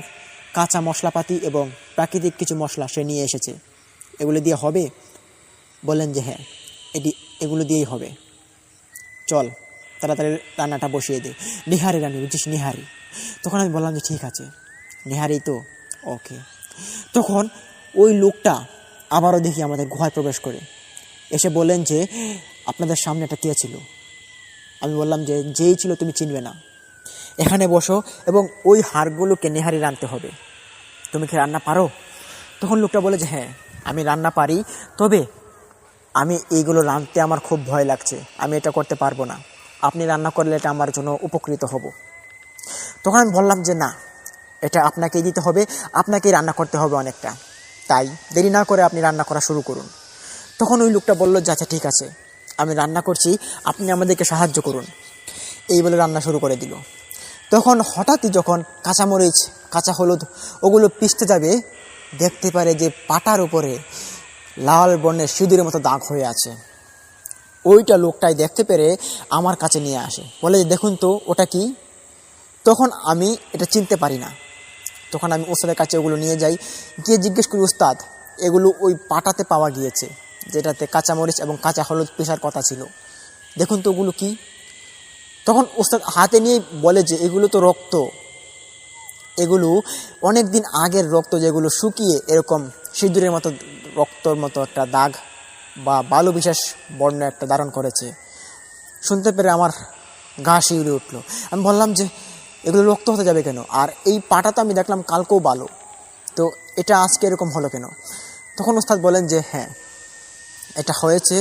কাঁচা মশলাপাতি এবং প্রাকৃতিক কিছু মশলা সে নিয়ে এসেছে, এগুলো দিয়ে হবে? বললেন যে হ্যাঁ, এগুলো দিয়েই হবে, চল তাড়াতাড়ি রান্নাটা বসিয়ে দে। নিহারি রান্নি, বুঝছিস, নিহারি। তখন আমি বললাম যে ঠিক আছে, নিহারি তো, ওকে। তখন ওই লোকটা আবারও দেখি আমাদের গুহায় প্রবেশ করে। এসে বললেন যে আপনাদের সামনে এটা কে ছিল? আমি বললাম যে যেই ছিল তুমি চিনবে না, এখানে বসো এবং ওই হাড়গুলোকে নেহারি রাঁধতে হবে। তুমি কি রান্না পারো? তখন লোকটা বলে যে হ্যাঁ আমি রান্না পারি, তবে আমি এইগুলো রাঁধতে আমার খুব ভয় লাগছে, আমি এটা করতে পারবো না, আপনি রান্না করলে এটা আমার জন্য উপকৃত হব। তখন আমি বললাম যে না, এটা আপনাকেই দিতে হবে, আপনাকেই রান্না করতে হবে অনেকটা, তাই দেরি না করে আপনি রান্না করা শুরু করুন। তখন ওই লোকটা বলল যে আচ্ছা ঠিক আছে, আমি রান্না করছি, আপনি আমাদেরকে সাহায্য করুন। এই বলে রান্না শুরু করে দিল। তখন হঠাৎই যখন কাঁচামরিচ, কাঁচা হলুদ ওগুলো পিষতে যাবে, দেখতে পারে যে পাটার উপরে লাল বর্ণের সিঁদুরের মতো দাগ হয়ে আছে। ওইটা লোকটাই দেখতে পেরে আমার কাছে নিয়ে আসে, বলে যে দেখুন তো ওটা কি। তখন আমি এটা চিনতে পারি না। তখন আমি ওস্তাদের কাছে ওগুলো নিয়ে যাই, গিয়ে জিজ্ঞেস করি ওস্তাদ এগুলো ওই পাটাতে পাওয়া গিয়েছে যেটাতে কাঁচামরিচ এবং কাঁচা হলুদ পেশার কথা ছিল, দেখুন তো ওগুলো কি। তখন ওস্তাদ হাতে নিয়ে বলে যে এগুলো তো রক্ত, এগুলো অনেক দিন আগের রক্ত, যেগুলো শুকিয়ে এরকম সিঁদুরের মতো রক্তর মতো একটা দাগ বা বালু বিশেষ বর্ণ একটা ধারণ করেছে। শুনতে পেরে আমার গা শিউরে উঠলো। আমি বললাম যে এগুলো রক্ত হতে যাবে কেন, আর এই পাটা তো আমি দেখলাম কালকেও বালু, তো এটা আজকে এরকম হলো কেন? তখন ওস্তাদ বলেন যে হ্যাঁ এটা হয়েছে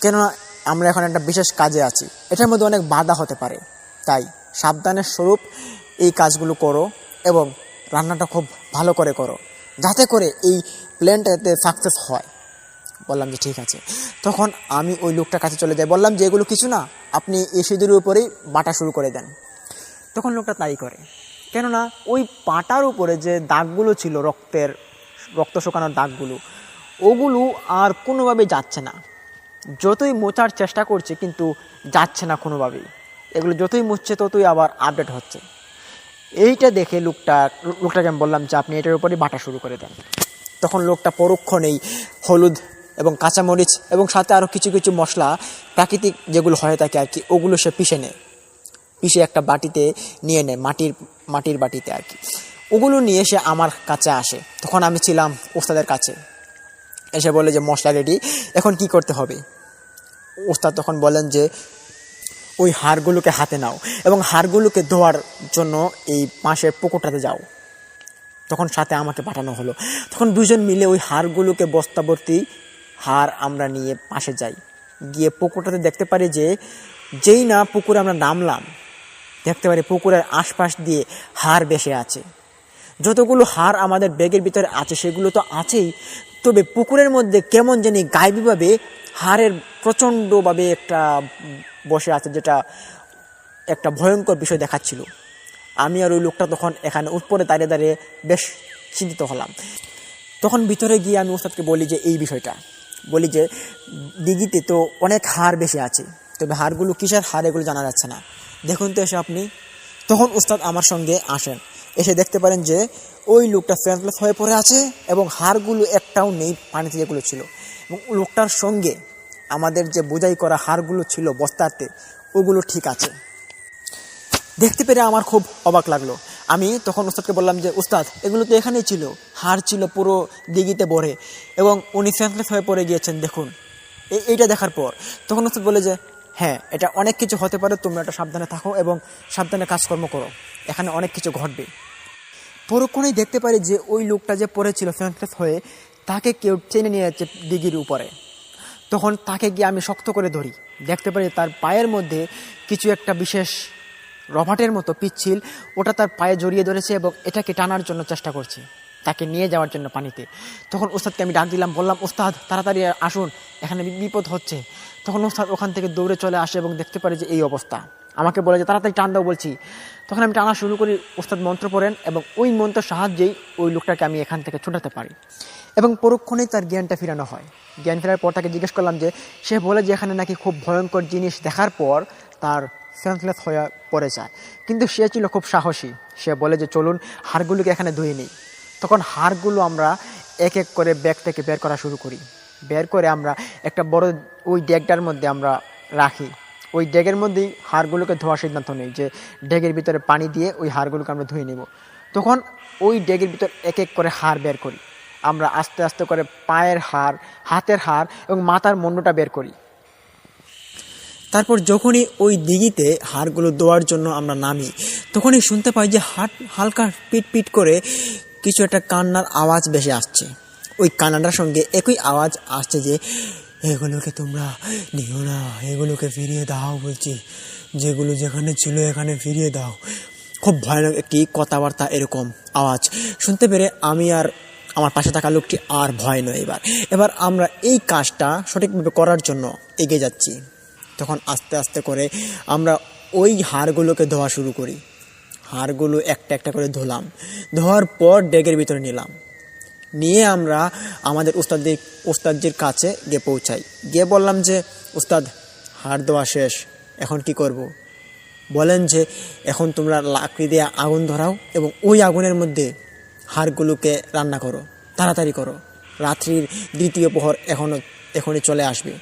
কেননা আমরা এখন একটা বিশেষ কাজে আছি, এটার মধ্যে অনেক বাধা হতে পারে, তাই সাবধানের স্বরূপ এই কাজগুলো করো এবং রান্নাটা খুব ভালো করে করো, যাতে করে এই প্ল্যানটাতে সাকসেস হয়। বললাম যে ঠিক আছে। তখন আমি ওই লোকটার কাছে চলে যাই, বললাম যে এগুলো কিছু না, আপনি এই সিঁদুরের উপরেই বাটা শুরু করে দেন। তখন লোকটা তাই করে, কেননা ওই পাটার উপরে যে দাগগুলো ছিল, রক্ত শুকানোর দাগগুলো, ওগুলো আর কোনোভাবেই যাচ্ছে না। যতই মোচার চেষ্টা করছে কিন্তু যাচ্ছে না কোনোভাবেই, এগুলো যতই মুছছে ততই আবার আপডেট হচ্ছে। এইটা দেখে লোকটাকে আমি বললাম যে আপনি এটার উপরেই বাটা শুরু করে দেন। তখন লোকটা পরক্ষণেই হলুদ এবং কাঁচামরিচ এবং সাথে আরও কিছু কিছু মশলা প্রাকৃতিক যেগুলো হয়ে থাকে আর কি, ওগুলো সে পিষে একটা বাটিতে নিয়ে নেয়, মাটির বাটিতে আর কি। ওগুলো নিয়ে সে আমার কাছে আসে। তখন আমি ছিলাম ওস্তাদের কাছে। এসে বলে যে মশলা রেডি, এখন কি করতে হবে? ওস্তাদ তখন বলেন যে ওই হাড়গুলোকে হাতে নাও এবং হাড়গুলোকে ধোয়ার জন্য এই পাশের পুকুরটাতে যাও। তখন সাথে আমাকে পাঠানো হলো। তখন দুজন মিলে ওই হাড়গুলোকে বস্তাভর্তি হাড় আমরা নিয়ে পাশে যাই, গিয়ে পুকুরটাতে দেখতে পারি যে যেই না পুকুরে আমরা নামলাম, দেখতে পারি পুকুরের আশপাশ দিয়ে হাড় বেশি আছে। যতগুলো হাড় আমাদের ব্যাগের ভিতরে আছে সেগুলো তো আছেই, তবে পুকুরের মধ্যে কেমন জানি গায়েবীভাবে হাড়ের প্রচণ্ডভাবে একটা বসে আছে, যেটা একটা ভয়ঙ্কর বিষয় দেখাচ্ছিল। আমি আর ওই লোকটা তখন এখানে উপরে দাঁড়িয়ে দাঁড়িয়ে বেশ চিন্তিত হলাম। তখন ভিতরে গিয়ে আমি ওস্তাদকে বলি যে এই বিষয়টা, বলি যে দিঘিতে তো অনেক হাড় বেশি আছে, তবে হাড়গুলো কিসের হাড় এগুলো জানা যাচ্ছে না, দেখুন তো এসে আপনি। তখন ওস্তাদ আমার সঙ্গে আসেন, এসে দেখতে পারেন যে ওই লোকটা সেন্সলেস হয়ে পড়ে আছে এবং হাড়গুলো একটাও নেই পানিতে যেগুলো ছিল, এবং লোকটার সঙ্গে আমাদের যে বোঝাই করা হাড়গুলো ছিল বস্তাতে, ওগুলো ঠিক আছে। দেখতে পেরে আমার খুব অবাক লাগলো। আমি তখন ওস্তাদকে বললাম যে উস্তাদ এগুলো তো এখানেই ছিল, হাড় ছিল পুরো দিঘিতে ভরে এবং উনি সেন্সলেস হয়ে পড়ে গিয়েছেন, দেখুন। এইটা দেখার পর তখন ওস্তাদ বলে যে হ্যাঁ এটা অনেক কিছু হতে পারে, তুমি একটা সাবধানে থাকো এবং সাবধানে কাজকর্ম করো, এখানে অনেক কিছু ঘটবে। পরক্ষণেই দেখতে পারি যে ওই লোকটা যে পড়েছিল সেন্সলেস হয়ে, তাকে কেউ টেনে নিয়ে যাচ্ছে দিঘির উপরে। তখন তাকে গিয়ে আমি শক্ত করে ধরি, দেখতে পারি তার পায়ের মধ্যে কিছু একটা বিশেষ রবার্টের মতো পিচ্ছিল, ওটা তার পায়ে জড়িয়ে ধরেছে এবং এটাকে টানার জন্য চেষ্টা করছে, তাকে নিয়ে যাওয়ার জন্য পানিতে। তখন ওস্তাদকে আমি ডাক দিলাম, বললাম ওস্তাদ তাড়াতাড়ি আসুন, এখানে বিপদ হচ্ছে। তখন ওস্তাদ ওখান থেকে দৌড়ে চলে আসে এবং দেখতে পারে যে এই অবস্থা। আমাকে বলে যে তাড়াতাড়ি টান দাও বলছি। তখন আমি টানা শুরু করি, ওস্তাদ মন্ত্র পড়েন এবং ওই মন্ত্রের সাহায্যেই ওই লোকটাকে আমি এখান থেকে ছোটাতে পারি এবং পরক্ষণেই তার জ্ঞানটা ফিরানো হয়। জ্ঞান ফেরার পর তাকে জিজ্ঞেস করলাম যে সে বলে যে এখানে নাকি খুব ভয়ঙ্কর জিনিস দেখার পর তার সেন্সলেস হয়ে পড়ে যায়, কিন্তু সে ছিল খুব সাহসী। সে বলে যে চলুন হাড়গুলোকে এখানে ধুয়ে নিই। তখন হাড়গুলো আমরা এক এক করে ব্যাগ থেকে বের করা শুরু করি। বের করে আমরা একটা বড় ওই ডেগটার মধ্যে আমরা রাখি। ওই ডেগের মধ্যেই হাড়গুলোকে ধোয়ার সিদ্ধান্ত নেই যে ডেগের ভিতরে পানি দিয়ে ওই হাড়গুলোকে আমরা ধুয়ে নেব। তখন ওই ডেগের ভিতর এক এক করে হাড় বের করি আমরা আস্তে আস্তে করে পায়ের হাড়, হাতের হাড় এবং মাথার মুন্ডটা বের করি। তারপর যখনই ওই দিঘিতে হাড়গুলো ধোয়ার জন্য আমরা নামি, তখনই শুনতে পাই যে হালকা পিট পিট করে কিছু একটা কান্নার আওয়াজ ভেসে আসছে। ওই কান্নাটার সঙ্গে একই আওয়াজ আসছে যে এগুলোকে তোমরা নিও না, এগুলোকে ফিরিয়ে দাও বলছি, যেগুলো যেখানে ছিল এখানে ফিরিয়ে দাও। খুব ভয়ানক একটি কথাবার্তা, এরকম আওয়াজ শুনতে পেরে আমি আর আমার পাশে থাকা লোকটি আর ভয় নয়। এবার আমরা এই কাজটা সঠিকভাবে করার জন্য এগিয়ে যাচ্ছি। তখন আস্তে আস্তে করে আমরা ওই হাড়গুলোকে ধোয়া শুরু করি। হাড়গুলো একটা একটা করে ধুলাম, ধোয়ার পর ডেগের ভিতরে নিলাম। নিয়ে আমরা আমাদের উস্তাদজির কাছে গিয়ে পৌঁছাই। গিয়ে বললাম যে উস্তাদ, হাড় ধোয়া শেষ, এখন কি করব? বলেন যে এখন তোমরা লাকড়ি দিয়ে আগুন ধরাও এবং ওই আগুনের মধ্যে হাড়গুলোকে রান্না করো, তাড়াতাড়ি করো, রাত্রির দ্বিতীয় প্রহর এখনই চলে আসবে।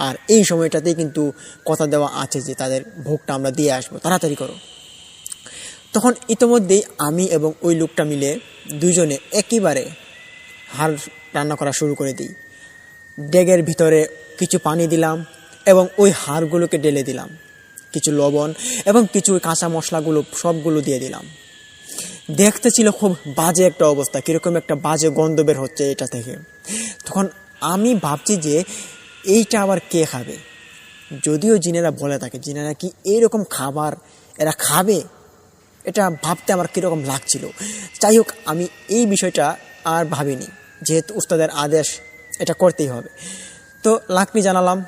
আর এই সময়টাতেই কিন্তু কথা দেওয়া আছে যে তাদের ভোগটা আমরা দিয়ে আসবো, তাড়াতাড়ি করো। তখন ইতোমধ্যেই আমি এবং ওই লোকটা মিলে দুজনে একইবারে হাড় রান্না করা শুরু করে দিই। ডেগের ভিতরে কিছু পানি দিলাম এবং ওই হাড়গুলোকে ঢেলে দিলাম, কিছু লবণ এবং কিছু কাঁচা মশলাগুলো সবগুলো দিয়ে দিলাম। দেখতে ছিল খুব বাজে একটা অবস্থা, কীরকম একটা বাজে গন্ধ বের হচ্ছে এটা থেকে। তখন আমি ভাবছি যে এইটা আবার কে খাবে? যদিও জিনেরা বলে থাকে, জিনেরা কি এইরকম খাবার এরা খাবে, এটা ভাবতে আমার কীরকম লাগছিল। যাই হোক, আমি এই বিষয়টা আর ভাবিনি, যেহেতু উস্তাদের আদেশ, এটা করতেই হবে। তো লাকড়ি জ্বালালাম,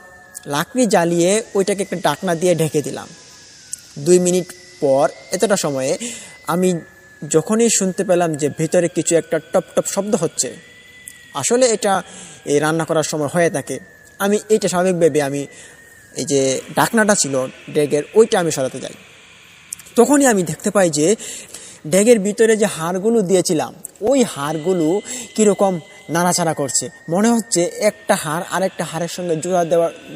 লাকড়ি জ্বালিয়ে ওইটাকে একটা ঢাকনা দিয়ে ঢেকে দিলাম। 2 মিনিট পর এতটা সময়ে আমি যখনই শুনতে পেলাম যে ভিতরে কিছু একটা টপ টপ শব্দ হচ্ছে, আসলে এটা এই রান্না করার সময় হয়ে থাকে, আমি এইটা স্বাভাবিক ভেবে আমি এই যে ঢাকনাটা ছিল ডেগের, ওইটা আমি সরাতে যাই। তখনই আমি দেখতে পাই যে ডেগের ভিতরে যে হাড়গুলো দিয়েছিলাম, ওই হাড়গুলো কীরকম নাড়াচাড়া করছে। মনে হচ্ছে একটা হাড় আরেকটা হাড়ের সঙ্গে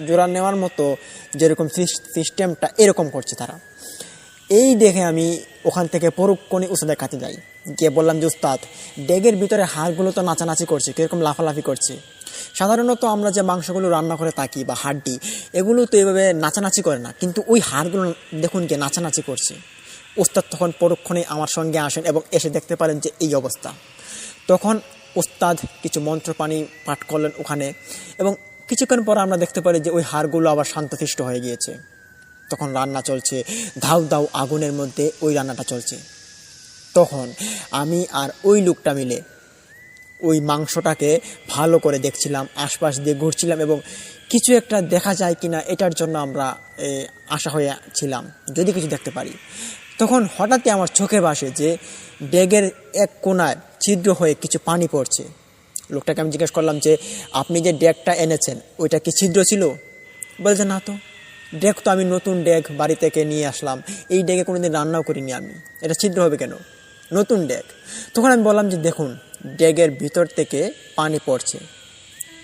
জোড়া নেওয়ার মতো যেরকম সিস্টেমটা এরকম করছে তারা। এই দেখে আমি ওখান থেকে পরক্ষণে উস্তাদের কাছে যাই, গিয়ে বললাম যে উস্তাদ, ডেগের ভিতরে হাড়গুলো তো নাচানাচি করছে, কীরকম লাফালাফি করছে। সাধারণত আমরা যে মাংসগুলো রান্না করে থাকি বা হাড্ডি, এগুলো তো এভাবে নাচানাচি করে না, কিন্তু ওই হাড়গুলো দেখুন গিয়ে নাচানাচি করছে। উস্তাদ তখন পরক্ষণে আমার সঙ্গে আসেন এবং এসে দেখতে পারেন যে এই অবস্থা। তখন উস্তাদ কিছু মন্ত্রপানি পাঠ করলেন ওখানে, এবং কিছুক্ষণ পর আমরা দেখতে পারি যে ওই হাড়গুলো আবার শান্তশিষ্ট হয়ে গিয়েছে। তখন রান্না চলছে, ধাউ ধাউ আগুনের মধ্যে ওই রান্নাটা চলছে। তখন আমি আর ওই লোকটা মিলে ওই মাংসটাকে ভালো করে দেখছিলাম, আশপাশ দিয়ে ঘুরছিলাম এবং কিছু একটা দেখা যায় কিনা এটার জন্য আমরা আশা হয়ে ছিলাম, যদি কিছু দেখতে পারি। তখন হঠাৎই আমার চোখে ভাসে যে ডেগের এক কোণায় ছিদ্র হয়ে কিছু পানি পড়ছে। লোকটাকে আমি জিজ্ঞেস করলাম যে আপনি যে ডেগটা এনেছেন ওইটা কি ছিদ্র ছিল? বলছে না তো, ডেগ তো আমি নতুন ডেগ বাড়ি থেকে নিয়ে আসলাম, এই ডেগে কোনোদিন রান্নাও করিনি আমি, এটা ছিদ্র হবে কেন? নতুন ডেগ। তখন আমি বললাম যে দেখুন, ডেগের ভিতর থেকে পানি পড়ছে,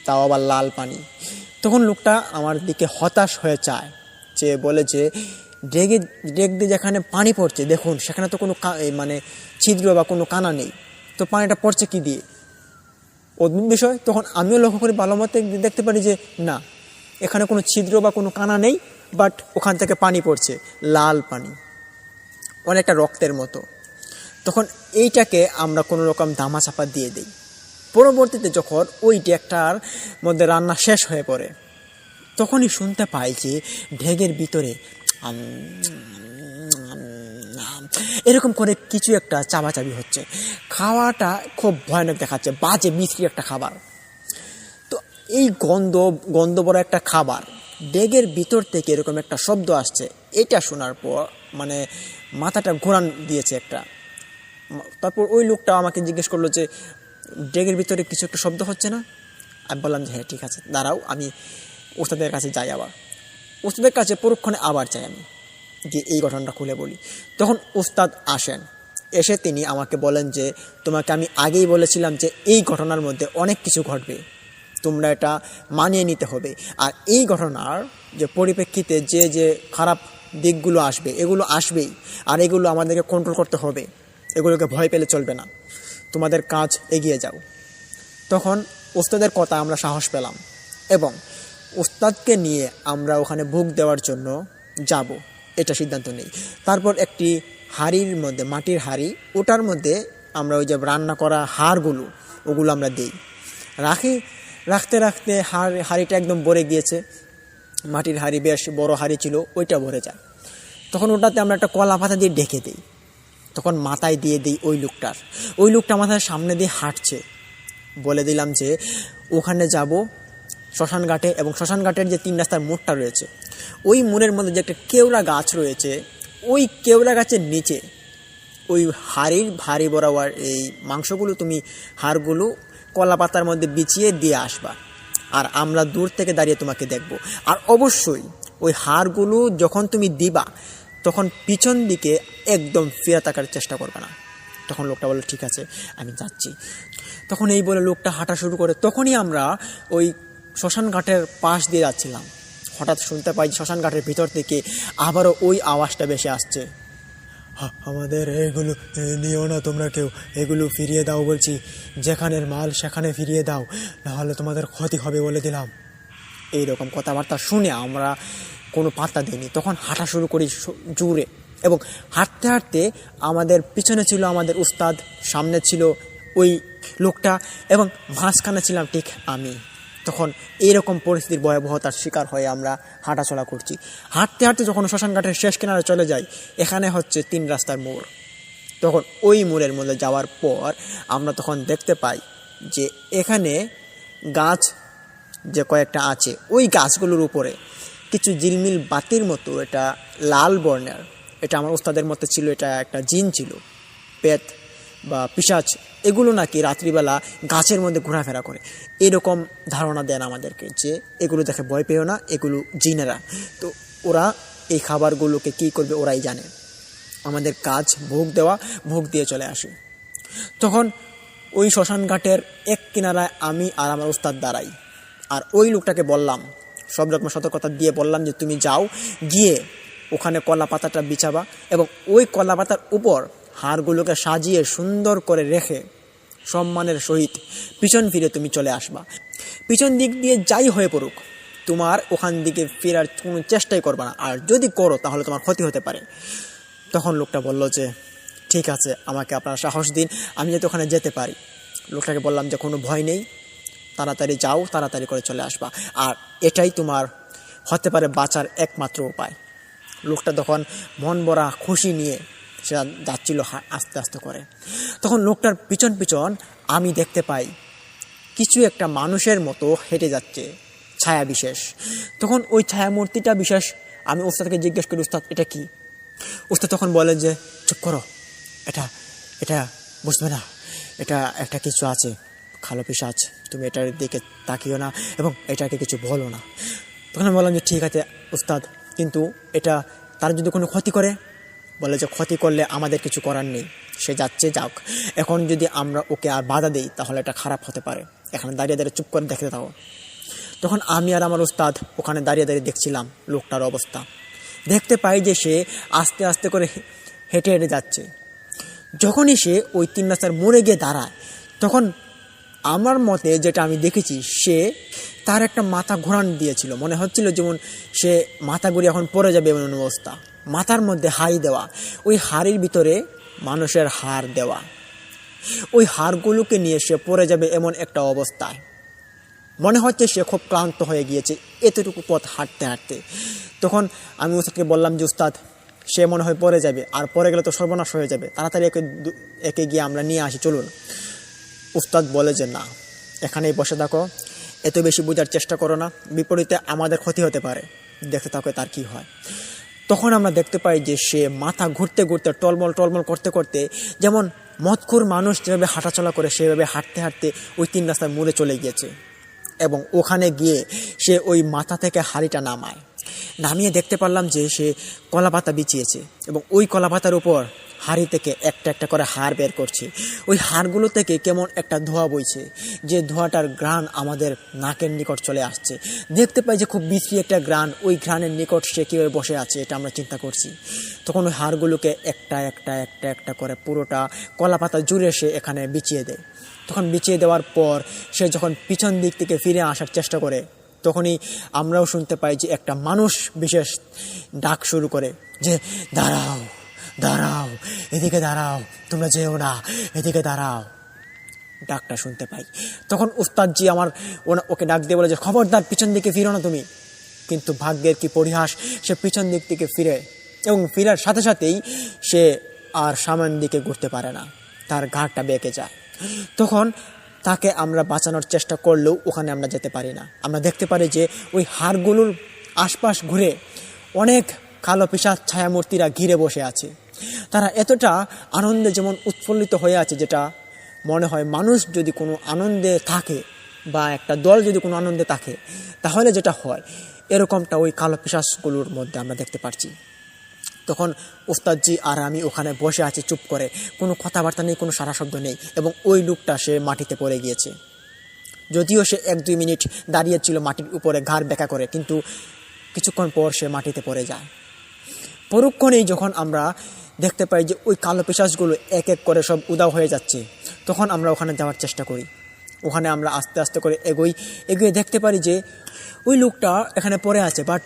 তাও আবার লাল পানি। তখন লোকটা আমার দিকে হতাশ হয়ে চায়, যে বলে যে ডেগ দিয়ে যেখানে পানি পড়ছে দেখুন, সেখানে তো কোনো মানে ছিদ্র বা কোনো কানা নেই, তো পানিটা পড়ছে কি দিয়ে? অদ্ভুত বিষয়। তখন আমিও লক্ষ্য করি, ভালো মতো দেখতে পারি যে না, এখানে কোনো ছিদ্র বা কোনো কানা নেই, বাট ওখান থেকে পানি পড়ছে, লাল পানি, অনেকটা রক্তের মতো। তখন এইটাকে আমরা কোনো রকম ধামাচাপা দিয়ে দিই। পরবর্তীতে যখন ওই ডেগটার মধ্যে রান্না শেষ হয়ে পড়ে, তখনই শুনতে পাই যে ডেগের ভিতরে এরকম করে কিছু একটা চাবাচাবি হচ্ছে। খাওয়াটা খুব ভয়ানক দেখাচ্ছে, বাজে মিষ্টি একটা খাবার। তো এই গন্ধ বড় একটা খাবার, ডেগের ভিতর থেকে এরকম একটা শব্দ আসছে, এটা শোনার পর মানে মাথাটা ঘোরান দিয়েছে একটা। তারপর ওই লোকটা আমাকে জিজ্ঞেস করলো যে ডেগের ভিতরে কিছু একটা শব্দ হচ্ছে না? আমি বললাম যে হ্যাঁ ঠিক আছে, দাঁড়াও আমি ওস্তাদের কাছে যাই। আবার ওস্তাদের কাছে পরক্ষণে আবার যাই আমি, গিয়ে এই ঘটনাটা খুলে বলি। তখন ওস্তাদ আসেন, এসে তিনি আমাকে বলেন যে তোমাকে আমি আগেই বলেছিলাম যে এই ঘটনার মধ্যে অনেক কিছু ঘটবে, তোমরা এটা মানিয়ে নিতে হবে। আর এই ঘটনার যে পরিপ্রেক্ষিতে যে খারাপ দিকগুলো আসবে, এগুলো আসবেই, আর এগুলো আমাদেরকে কন্ট্রোল করতে হবে, এগুলোকে ভয় পেলে চলবে না, তোমাদের কাজ এগিয়ে যাও। তখন ওস্তাদের কথা আমরা সাহস পেলাম এবং ওস্তাদকে নিয়ে আমরা ওখানে ভোগ দেওয়ার জন্য যাব, এটা সিদ্ধান্ত নেই। তারপর একটি হাঁড়ির মধ্যে, মাটির হাঁড়ি, ওটার মধ্যে আমরা ওই যে রান্না করা হাড়গুলো ওগুলো আমরা দিই, রাখতে রাখতে হাঁড়িটা একদম ভরে গিয়েছে। মাটির হাঁড়ি বেশ বড় হাঁড়ি ছিল, ওইটা ভরে যায়। তখন ওটাতে আমরা একটা কলা পাতা দিয়ে ঢেকে দিই। তখন মাথায় দিয়ে দিই ওই লোকটা মাথার সামনে দিয়ে হাঁটছে। বলে দিলাম যে ওখানে যাব শ্মশান ঘাটে, এবং শ্মশান ঘাটের যে 3 রাস্তার মোড়টা রয়েছে, ওই মোড়ের মধ্যে যে একটা কেওড়া গাছ রয়েছে, ওই কেওড়া গাছের নিচে ওই হাড়ির ভারী বরাবর এই মাংসগুলো, তুমি হাড়গুলো কলা পাতার মধ্যে বিছিয়ে দিয়ে আসবা, আর আমরা দূর থেকে দাঁড়িয়ে তোমাকে দেখব। আর অবশ্যই ওই হাড়গুলো যখন তুমি দিবা তখন পিছন দিকে একদম ফিরে তাকার চেষ্টা করবে না। তখন লোকটা বলল ঠিক আছে, আমি যাচ্ছি। তখন এই বলে লোকটা হাঁটা শুরু করে। তখনই আমরা ওই শ্মশান ঘাটের পাশ দিয়ে যাচ্ছিলাম, হঠাৎ শুনতে পাই শ্মশান ঘাটের ভিতর থেকে আবারও ওই আওয়াজটা ভেসে আসছে, আমাদের এগুলো নিও না তোমরা কেউ, এগুলো ফিরিয়ে দাও বলছি, যেখানের মাল সেখানে ফিরিয়ে দাও, নাহলে তোমাদের ক্ষতি হবে বলে দিলাম। এইরকম কথাবার্তা শুনে আমরা কোনো পাত্তা দিইনি। তখন হাঁটা শুরু করি জোরে, এবং হাঁটতে হাঁটতে আমাদের পিছনে ছিল আমাদের উস্তাদ, সামনে ছিল ওই লোকটা, এবং মাঝখানে ছিলাম ঠিক আমি। তখন এইরকম পরিস্থিতির ভয়াবহতার শিকার হয়ে আমরা হাঁটাচলা করছি। হাঁটতে হাঁটতে যখন শ্মশান ঘাটের শেষ কিনারে চলে যাই, এখানে হচ্ছে 3 রাস্তার মোড়। তখন ওই মোড়ের মধ্যে যাওয়ার পর আমরা তখন দেখতে পাই যে এখানে গাছ যে কয়েকটা আছে, ওই গাছগুলোর উপরে কিছু ঝিলমিল বাতির মতো, এটা লাল বর্ণের, এটা আমার উস্তাদের মধ্যে ছিল, এটা একটা জিন ছিল, পেত বা পিশাচ, এগুলো নাকি রাত্রিবেলা গাছের মধ্যে ঘোরাফেরা করে। এরকম ধারণা দেন আমাদেরকে যে এগুলো দেখে ভয় পেও না, এগুলো জিনেরা। তো ওরা এই খাবারগুলোকে কি করবে ওরাই জানে। আমাদের কাজ ভোগ দেওয়া, ভোগ দিয়ে চলে আসি। তখন ওই শ্মশান ঘাটের এক কিনারায় আমি আর আমার উস্তাদ দাঁড়াই, আর ওই লোকটাকে বললাম, সব রকম সতর্কতা দিয়ে বললাম যে তুমি যাও, গিয়ে ওখানে কলা পাতাটা বিছাবা, এবং ওই কলা পাতার উপর হাড়গুলোকে সাজিয়ে সুন্দর করে রেখে সম্মানের সহিত পিছন ফিরে তুমি চলে আসবা। পিছন দিক দিয়ে যাই হয়ে পড়ুক, তোমার ওখান দিকে ফেরার কোনো চেষ্টাই করবে না, আর যদি করো তাহলে তোমার ক্ষতি হতে পারে। তখন লোকটা বলল যে ঠিক আছে, আমাকে আপনারা সাহস দিন, আমি যাতে ওখানে যেতে পারি। লোকটাকে বললাম যে কোনো ভয় নেই, তাড়াতাড়ি যাও, তাড়াতাড়ি করে চলে আসবা, আর এটাই তোমার হতে পারে বাঁচার একমাত্র উপায়। লোকটা তখন মন ভরা খুশি নিয়ে সে যাচ্ছিল আস্তে আস্তে করে। তখন লোকটার পিছন পিছন আমি দেখতে পাই কিছু একটা মানুষের মতো হেঁটে যাচ্ছে, ছায়া বিশেষ। তখন ওই ছায়া মূর্তিটা বিশেষ, আমি উস্তাদকে জিজ্ঞেস করি উস্তাদ এটা কি? উস্তাদ তখন বলে যে চুপ করো, এটা এটা বুঝবে না, এটা একটা কিছু আছে, খালো পিশাচ, তুমি এটার দিকে তাকিও না এবং এটাকে কিছু বলো না। তখন আমি বললাম যে ঠিক আছে উস্তাদ, কিন্তু এটা তার যদি কোনো ক্ষতি করে? বলে যে ক্ষতি করলে আমাদের কিছু করার নেই, সে যাচ্ছে যাক, এখন যদি আমরা ওকে আর বাধা দিই তাহলে এটা খারাপ হতে পারে, এখানে দাঁড়িয়ে দাঁড়িয়ে চুপ করে দেখতে থাকো। তখন আমি আর আমার উস্তাদ ওখানে দাঁড়িয়ে দাঁড়িয়ে দেখছিলাম লোকটার অবস্থা। দেখতে পাই যে সে আস্তে আস্তে করে হেঁটে হেঁটে যাচ্ছে। যখনই সে ওই 3 রাস্তার মোড়ে গিয়ে দাঁড়ায়, তখন আমার মতে যেটা আমি দেখেছি, সে তার একটা মাথা ঘোরান দিয়েছিল, মনে হচ্ছিল যেমন সে মাথা ঘুরে এখন পড়ে যাবে এমন অবস্থা। মাথার মধ্যে হাড়ি দেওয়া, ওই হাড়ির ভিতরে মানুষের হাড় দেওয়া, ওই হাড়গুলোকে নিয়ে সে পড়ে যাবে এমন একটা অবস্থায়। মনে হচ্ছে সে খুব ক্লান্ত হয়ে গিয়েছে এতটুকু পথ হাঁটতে হাঁটতে। তখন আমি উস্তাদকে বললাম যে উস্তাদ, সে মনে হয় পড়ে যাবে, আর পড়ে গেলে তো সর্বনাশ হয়ে যাবে, তাড়াতাড়ি একে গিয়ে আমরা নিয়ে আসি, চলুন। উস্তাদ বলে যে না, এখানেই বসে থাকো, এত বেশি বোঝার চেষ্টা করো না, বিপরীতে আমাদের ক্ষতি হতে পারে, দেখতে থাকো তার কি হয়। তখন আমরা দেখতে পাই যে সে মাথা ঘুরতে ঘুরতে টলমল টলমল করতে করতে, যেমন মদখোর মানুষ যেভাবে হাঁটাচলা করে সেভাবে হাঁটতে হাঁটতে ওই 3 রাস্তার মোড়ে চলে গিয়েছে, এবং ওখানে গিয়ে সে ওই মাথা থেকে হাড়িটা নামায়। নামিয়ে দেখতে পারলাম যে সে কলাপাতা বিছিয়েছে এবং ওই কলাপাতার উপর হাড়ি থেকে একটা একটা করে হাড় বের করছে। ওই হাড়গুলো থেকে কেমন একটা ধোঁয়া বইছে, যে ধোঁয়াটার ঘ্রাণ আমাদের নাকের নিকট চলে আসছে। দেখতে পাই যে খুব বিশ্রী একটা ঘ্রাণ, ওই ঘ্রাণের নিকট সে কীভাবে বসে আছে এটা আমরা চিন্তা করছি। তখন ওই হাড়গুলোকে একটা একটা একটা একটা করে পুরোটা কলাপাতা জুড়ে সে এখানে বিছিয়ে দেয়। তখন বিছিয়ে দেওয়ার পর সে যখন পিছন দিক থেকে ফিরে আসার চেষ্টা করে, তখনই আমরাও শুনতে পাই যে একটা মানুষ বিশেষ ডাক শুরু করে যে দাঁড়াও দাঁড়াও, এদিকে দাঁড়াও, তোমরা যেও না, এদিকে দাঁড়াও। ডাকটা শুনতে পাই। তখন উস্তাদজি ওকে ডাক দিয়ে বলে যে খবরদার, পিছন দিকে ফিরো না তুমি। কিন্তু ভাগ্যের কি পরিহাস, সে পিছন দিক থেকে ফিরে এবং ফিরার সাথে সাথেই সে আর সামনের দিকে ঘুরতে পারে না, তার ঘাড়টা বেঁকে যায়। তখন তাকে আমরা বাঁচানোর চেষ্টা করলেও ওখানে আমরা যেতে পারি না। আমরা দেখতে পারি যে ওই হাড়গুলোর আশপাশ ঘুরে অনেক কালো পিশাচ ছায়ামূর্তিরা ঘিরে বসে আছে। তারা এতটা আনন্দে যেমন উৎফুল্লিত হয়ে আছে, যেটা মনে হয় মানুষ যদি কোনো আনন্দে থাকে বা একটা দল যদি কোনো আনন্দে থাকে তাহলে যেটা হয়, এরকমটা ওই কালো পিশাচগুলোর মধ্যে আমরা দেখতে পাচ্ছি। তখন উস্তাদজি আর আমি ওখানে বসে আছি চুপ করে, কোনো কথাবার্তা নেই, কোনো সারা শব্দ নেই, এবং ওই লোকটা সে মাটিতে পড়ে গিয়েছে। যদিও সে 1-2 মিনিট দাঁড়িয়েছিল মাটির উপরে ঘাড় বেঁকা করে, কিন্তু কিছুক্ষণ পর সে মাটিতে পড়ে যায়। পরক্ষণেই যখন আমরা দেখতে পাই যে ওই কালো পিশাচগুলো এক এক করে সব উধাও হয়ে যাচ্ছে, তখন আমরা ওখানে যাওয়ার চেষ্টা করি। ওখানে আমরা আস্তে আস্তে করে এগিয়ে দেখতে পারি যে ওই লোকটা এখানে পড়ে আছে, বাট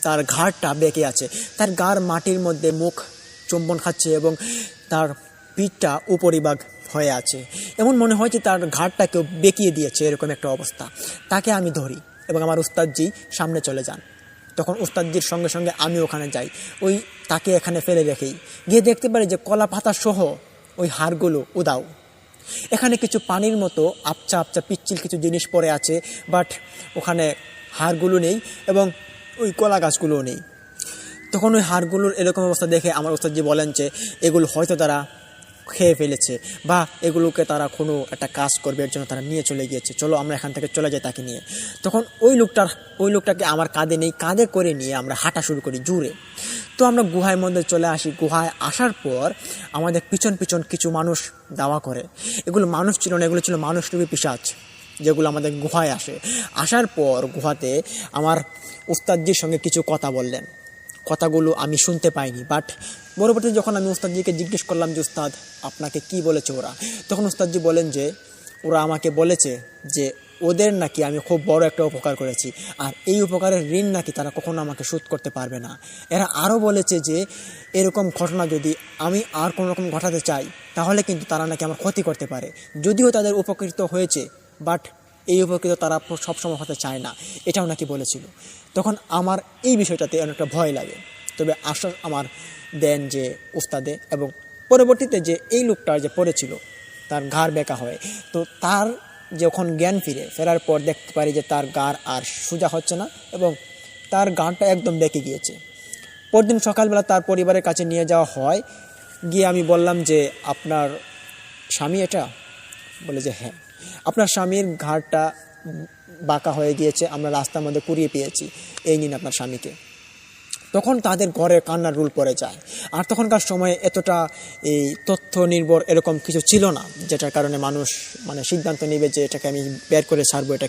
তার ঘাড়টা বেঁকে আছে, তার ঘাড় মাটির মধ্যে মুখ চুম্বন খাচ্ছে এবং তার পিঠটা উপরিভাগ হয়ে আছে। এমন মনে হয় যে তার ঘাড়টা কেউ বেঁকিয়ে দিয়েছে, এরকম একটা অবস্থা। তাকে আমি ধরি এবং আমার উস্তাদজি সামনে চলে যান। তখন উস্তাদজির সঙ্গে সঙ্গে আমি ওখানে যাই, ওই তাকে এখানে ফেলে রেখেই গিয়ে দেখতে পারি যে কলা পাতা সহ ওই হাড়গুলো উদাও। এখানে কিছু পানির মতো আপচা আপচা পিচ্ছিল কিছু জিনিস পড়ে আছে, বাট ওখানে হাড়গুলো নেই এবং ওই কলা গাছগুলোও নেই। তখন ওই হাড়গুলোর এরকম অবস্থা দেখে আমার উস্তাদজি বলেন যে এগুলো হয়তো তারা খেয়ে ফেলেছে বা এগুলোকে তারা কোনো একটা কাজ করবে, এর জন্য তারা নিয়ে চলে গিয়েছে, চলো আমরা এখান থেকে চলে যাই তাকে নিয়ে। তখন ওই লোকটাকে আমার কাঁধে করে নিয়ে আমরা হাঁটা শুরু করি জুড়ে। তো আমরা গুহার মধ্যে চলে আসি। গুহায় আসার পর আমাদের পিছন পিছন কিছু মানুষ দাওয়া করে। এগুলো মানুষ ছিল না, এগুলো ছিল মানুষরূপী পিশাচ, যেগুলো আমাদের গুহায় আসার পর গুহাতে আমার উস্তাদজির সঙ্গে কিছু কথা বললেন। কথাগুলো আমি শুনতে পাইনি, বাট পরবর্তীতে যখন আমি উস্তাদজিকে জিজ্ঞেস করলাম যে উস্তাদ আপনাকে কি বলেছে ওরা, তখন উস্তাদজি বলেন যে ওরা আমাকে বলেছে যে ওদের নাকি আমি খুব বড় একটা উপকার করেছি, আর এই উপকারের ঋণ নাকি তারা কখনো আমাকে শোধ করতে পারবে না। এরা আরও বলেছে যে এরকম ঘটনা যদি আমি আর কোনো রকম ঘটাতে চাই তাহলে কিন্তু তারা নাকি আমার ক্ষতি করতে পারে। যদিও তাদের উপকৃত হয়েছে, বাট এই উপকৃত তারা সবসময় হতে চায় না, এটাও নাকি বলেছিল। তখন আমার এই বিষয়টাতে অনেকটা ভয় লাগে, তবে আশ্বাস আমার দেন যে উস্তাদে। এবং পরবর্তীতে যে এই লোকটার যে পড়েছিল তার ঘাড় বেঁকা হয়, তো তার যখন জ্ঞান ফেরার পর দেখতে পারি যে তার ঘাড় আর সোজা হচ্ছে না এবং তার ঘাড়টা একদম বেঁকে গিয়েছে। পরদিন সকালবেলা তার পরিবারের কাছে নিয়ে যাওয়া হয়। গিয়ে আমি বললাম যে আপনার স্বামী এটা? বলে যে হ্যাঁ, আপনার স্বামীর ঘাড়টা বাঁকা হয়ে গিয়েছে, আমরা রাস্তার মধ্যে কুড়িয়ে পেয়েছি, এই নিন আপনার স্বামীকে। তখন তাদের ঘরে কান্নার রোল পড়ে যায়। আর তখনকার সময়ে এতটা এই তথ্য নির্ভর এরকম কিছু ছিল না, যেটার কারণে মানুষ সিদ্ধান্ত নেবে যে এটাকে আমি বের করে ছাড়বো, এটা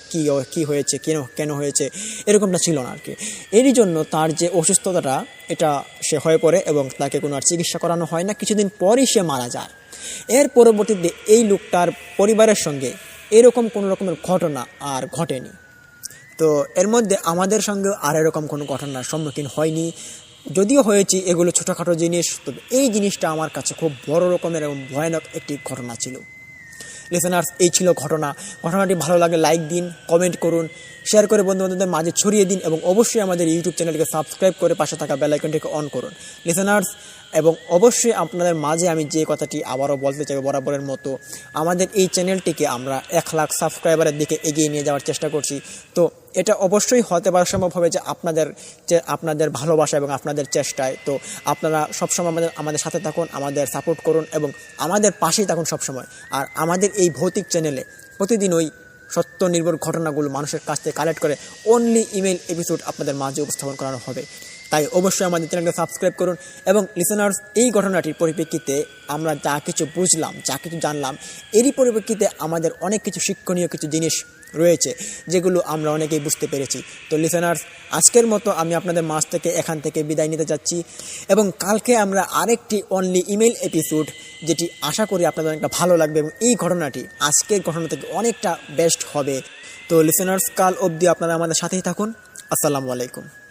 কী হয়েছে, কেন হয়েছে, এরকমটা ছিল না আর কি। এরই জন্য তার যে অসুস্থতাটা এটা সে হয়ে পড়ে এবং তাকে কোনো আর চিকিৎসা করানো হয় না, কিছুদিন পরই সে মারা যায়। এর পরবর্তীতে এই লোকটার পরিবারের সঙ্গে এরকম কোনো রকমের ঘটনা আর ঘটেনি। তো এর মধ্যে আমাদের সঙ্গে আর এরকম কোনো ঘটনার সম্মুখীন হয়নি, যদিও হয়েছি এগুলো ছোটোখাটো জিনিস, তবে এই জিনিসটা আমার কাছে খুব বড় রকমের এবং ভয়ানক একটি ঘটনা ছিল। লিসেনার্স, এই ছিল ঘটনাটি ভালো লাগলে লাইক দিন, কমেন্ট করুন, শেয়ার করে বন্ধুবান্ধবদের মাঝে ছড়িয়ে দিন এবং অবশ্যই আমাদের ইউটিউব চ্যানেলকে সাবস্ক্রাইব করে পাশে থাকা বেল আইকনটিকে অন করুন লিসেনার্স। এবং অবশ্যই আপনাদের মাঝে আমি যে কথাটি আবারও বলতে চাই বরাবরের মতো, আমাদের এই চ্যানেলটিকে আমরা 1 লাখ সাবস্ক্রাইবারের দিকে এগিয়ে নিয়ে যাওয়ার চেষ্টা করছি। তো এটা অবশ্যই হতে পারা সম্ভব হবে যে আপনাদের ভালোবাসা এবং আপনাদের চেষ্টায়। তো আপনারা সবসময় আমাদের সাথে থাকুন, আমাদের সাপোর্ট করুন এবং আমাদের পাশেই থাকুন সবসময়। আর আমাদের এই ভৌতিক চ্যানেলে প্রতিদিন ওই সত্য নির্ভর ঘটনাগুলো মানুষের কাছ থেকে কালেক্ট করে অনলি ইমেল এপিসোড আপনাদের মাঝে উপস্থাপন করানো হবে। তাই অবশ্যই আমাদের চ্যানেলকে সাবস্ক্রাইব করুন। এবং লিসেনার্স, এই ঘটনাটির পরিপ্রেক্ষিতে আমরা যা কিছু বুঝলাম, যা কিছু জানলাম, এরই পরিপ্রেক্ষিতে আমাদের অনেক কিছু শিক্ষণীয় কিছু জিনিস রয়েছে যেগুলো আমরা অনেকেই বুঝতে পেরেছি। তো লিসেনার্স, আজকের মতো আমি আপনাদের মাঝ থেকে এখান থেকে বিদায় নিতে যাচ্ছি এবং কালকে আমরা আরেকটি অনলি ইমেল এপিসোড, যেটি আশা করি আপনাদের অনেকটা ভালো লাগবে এবং এই ঘটনাটি আজকের ঘটনা থেকে অনেকটা বেস্ট হবে। তো লিসেনার্স, কাল অবধি আপনারা আমাদের সাথেই থাকুন। আসসালামু আলাইকুম।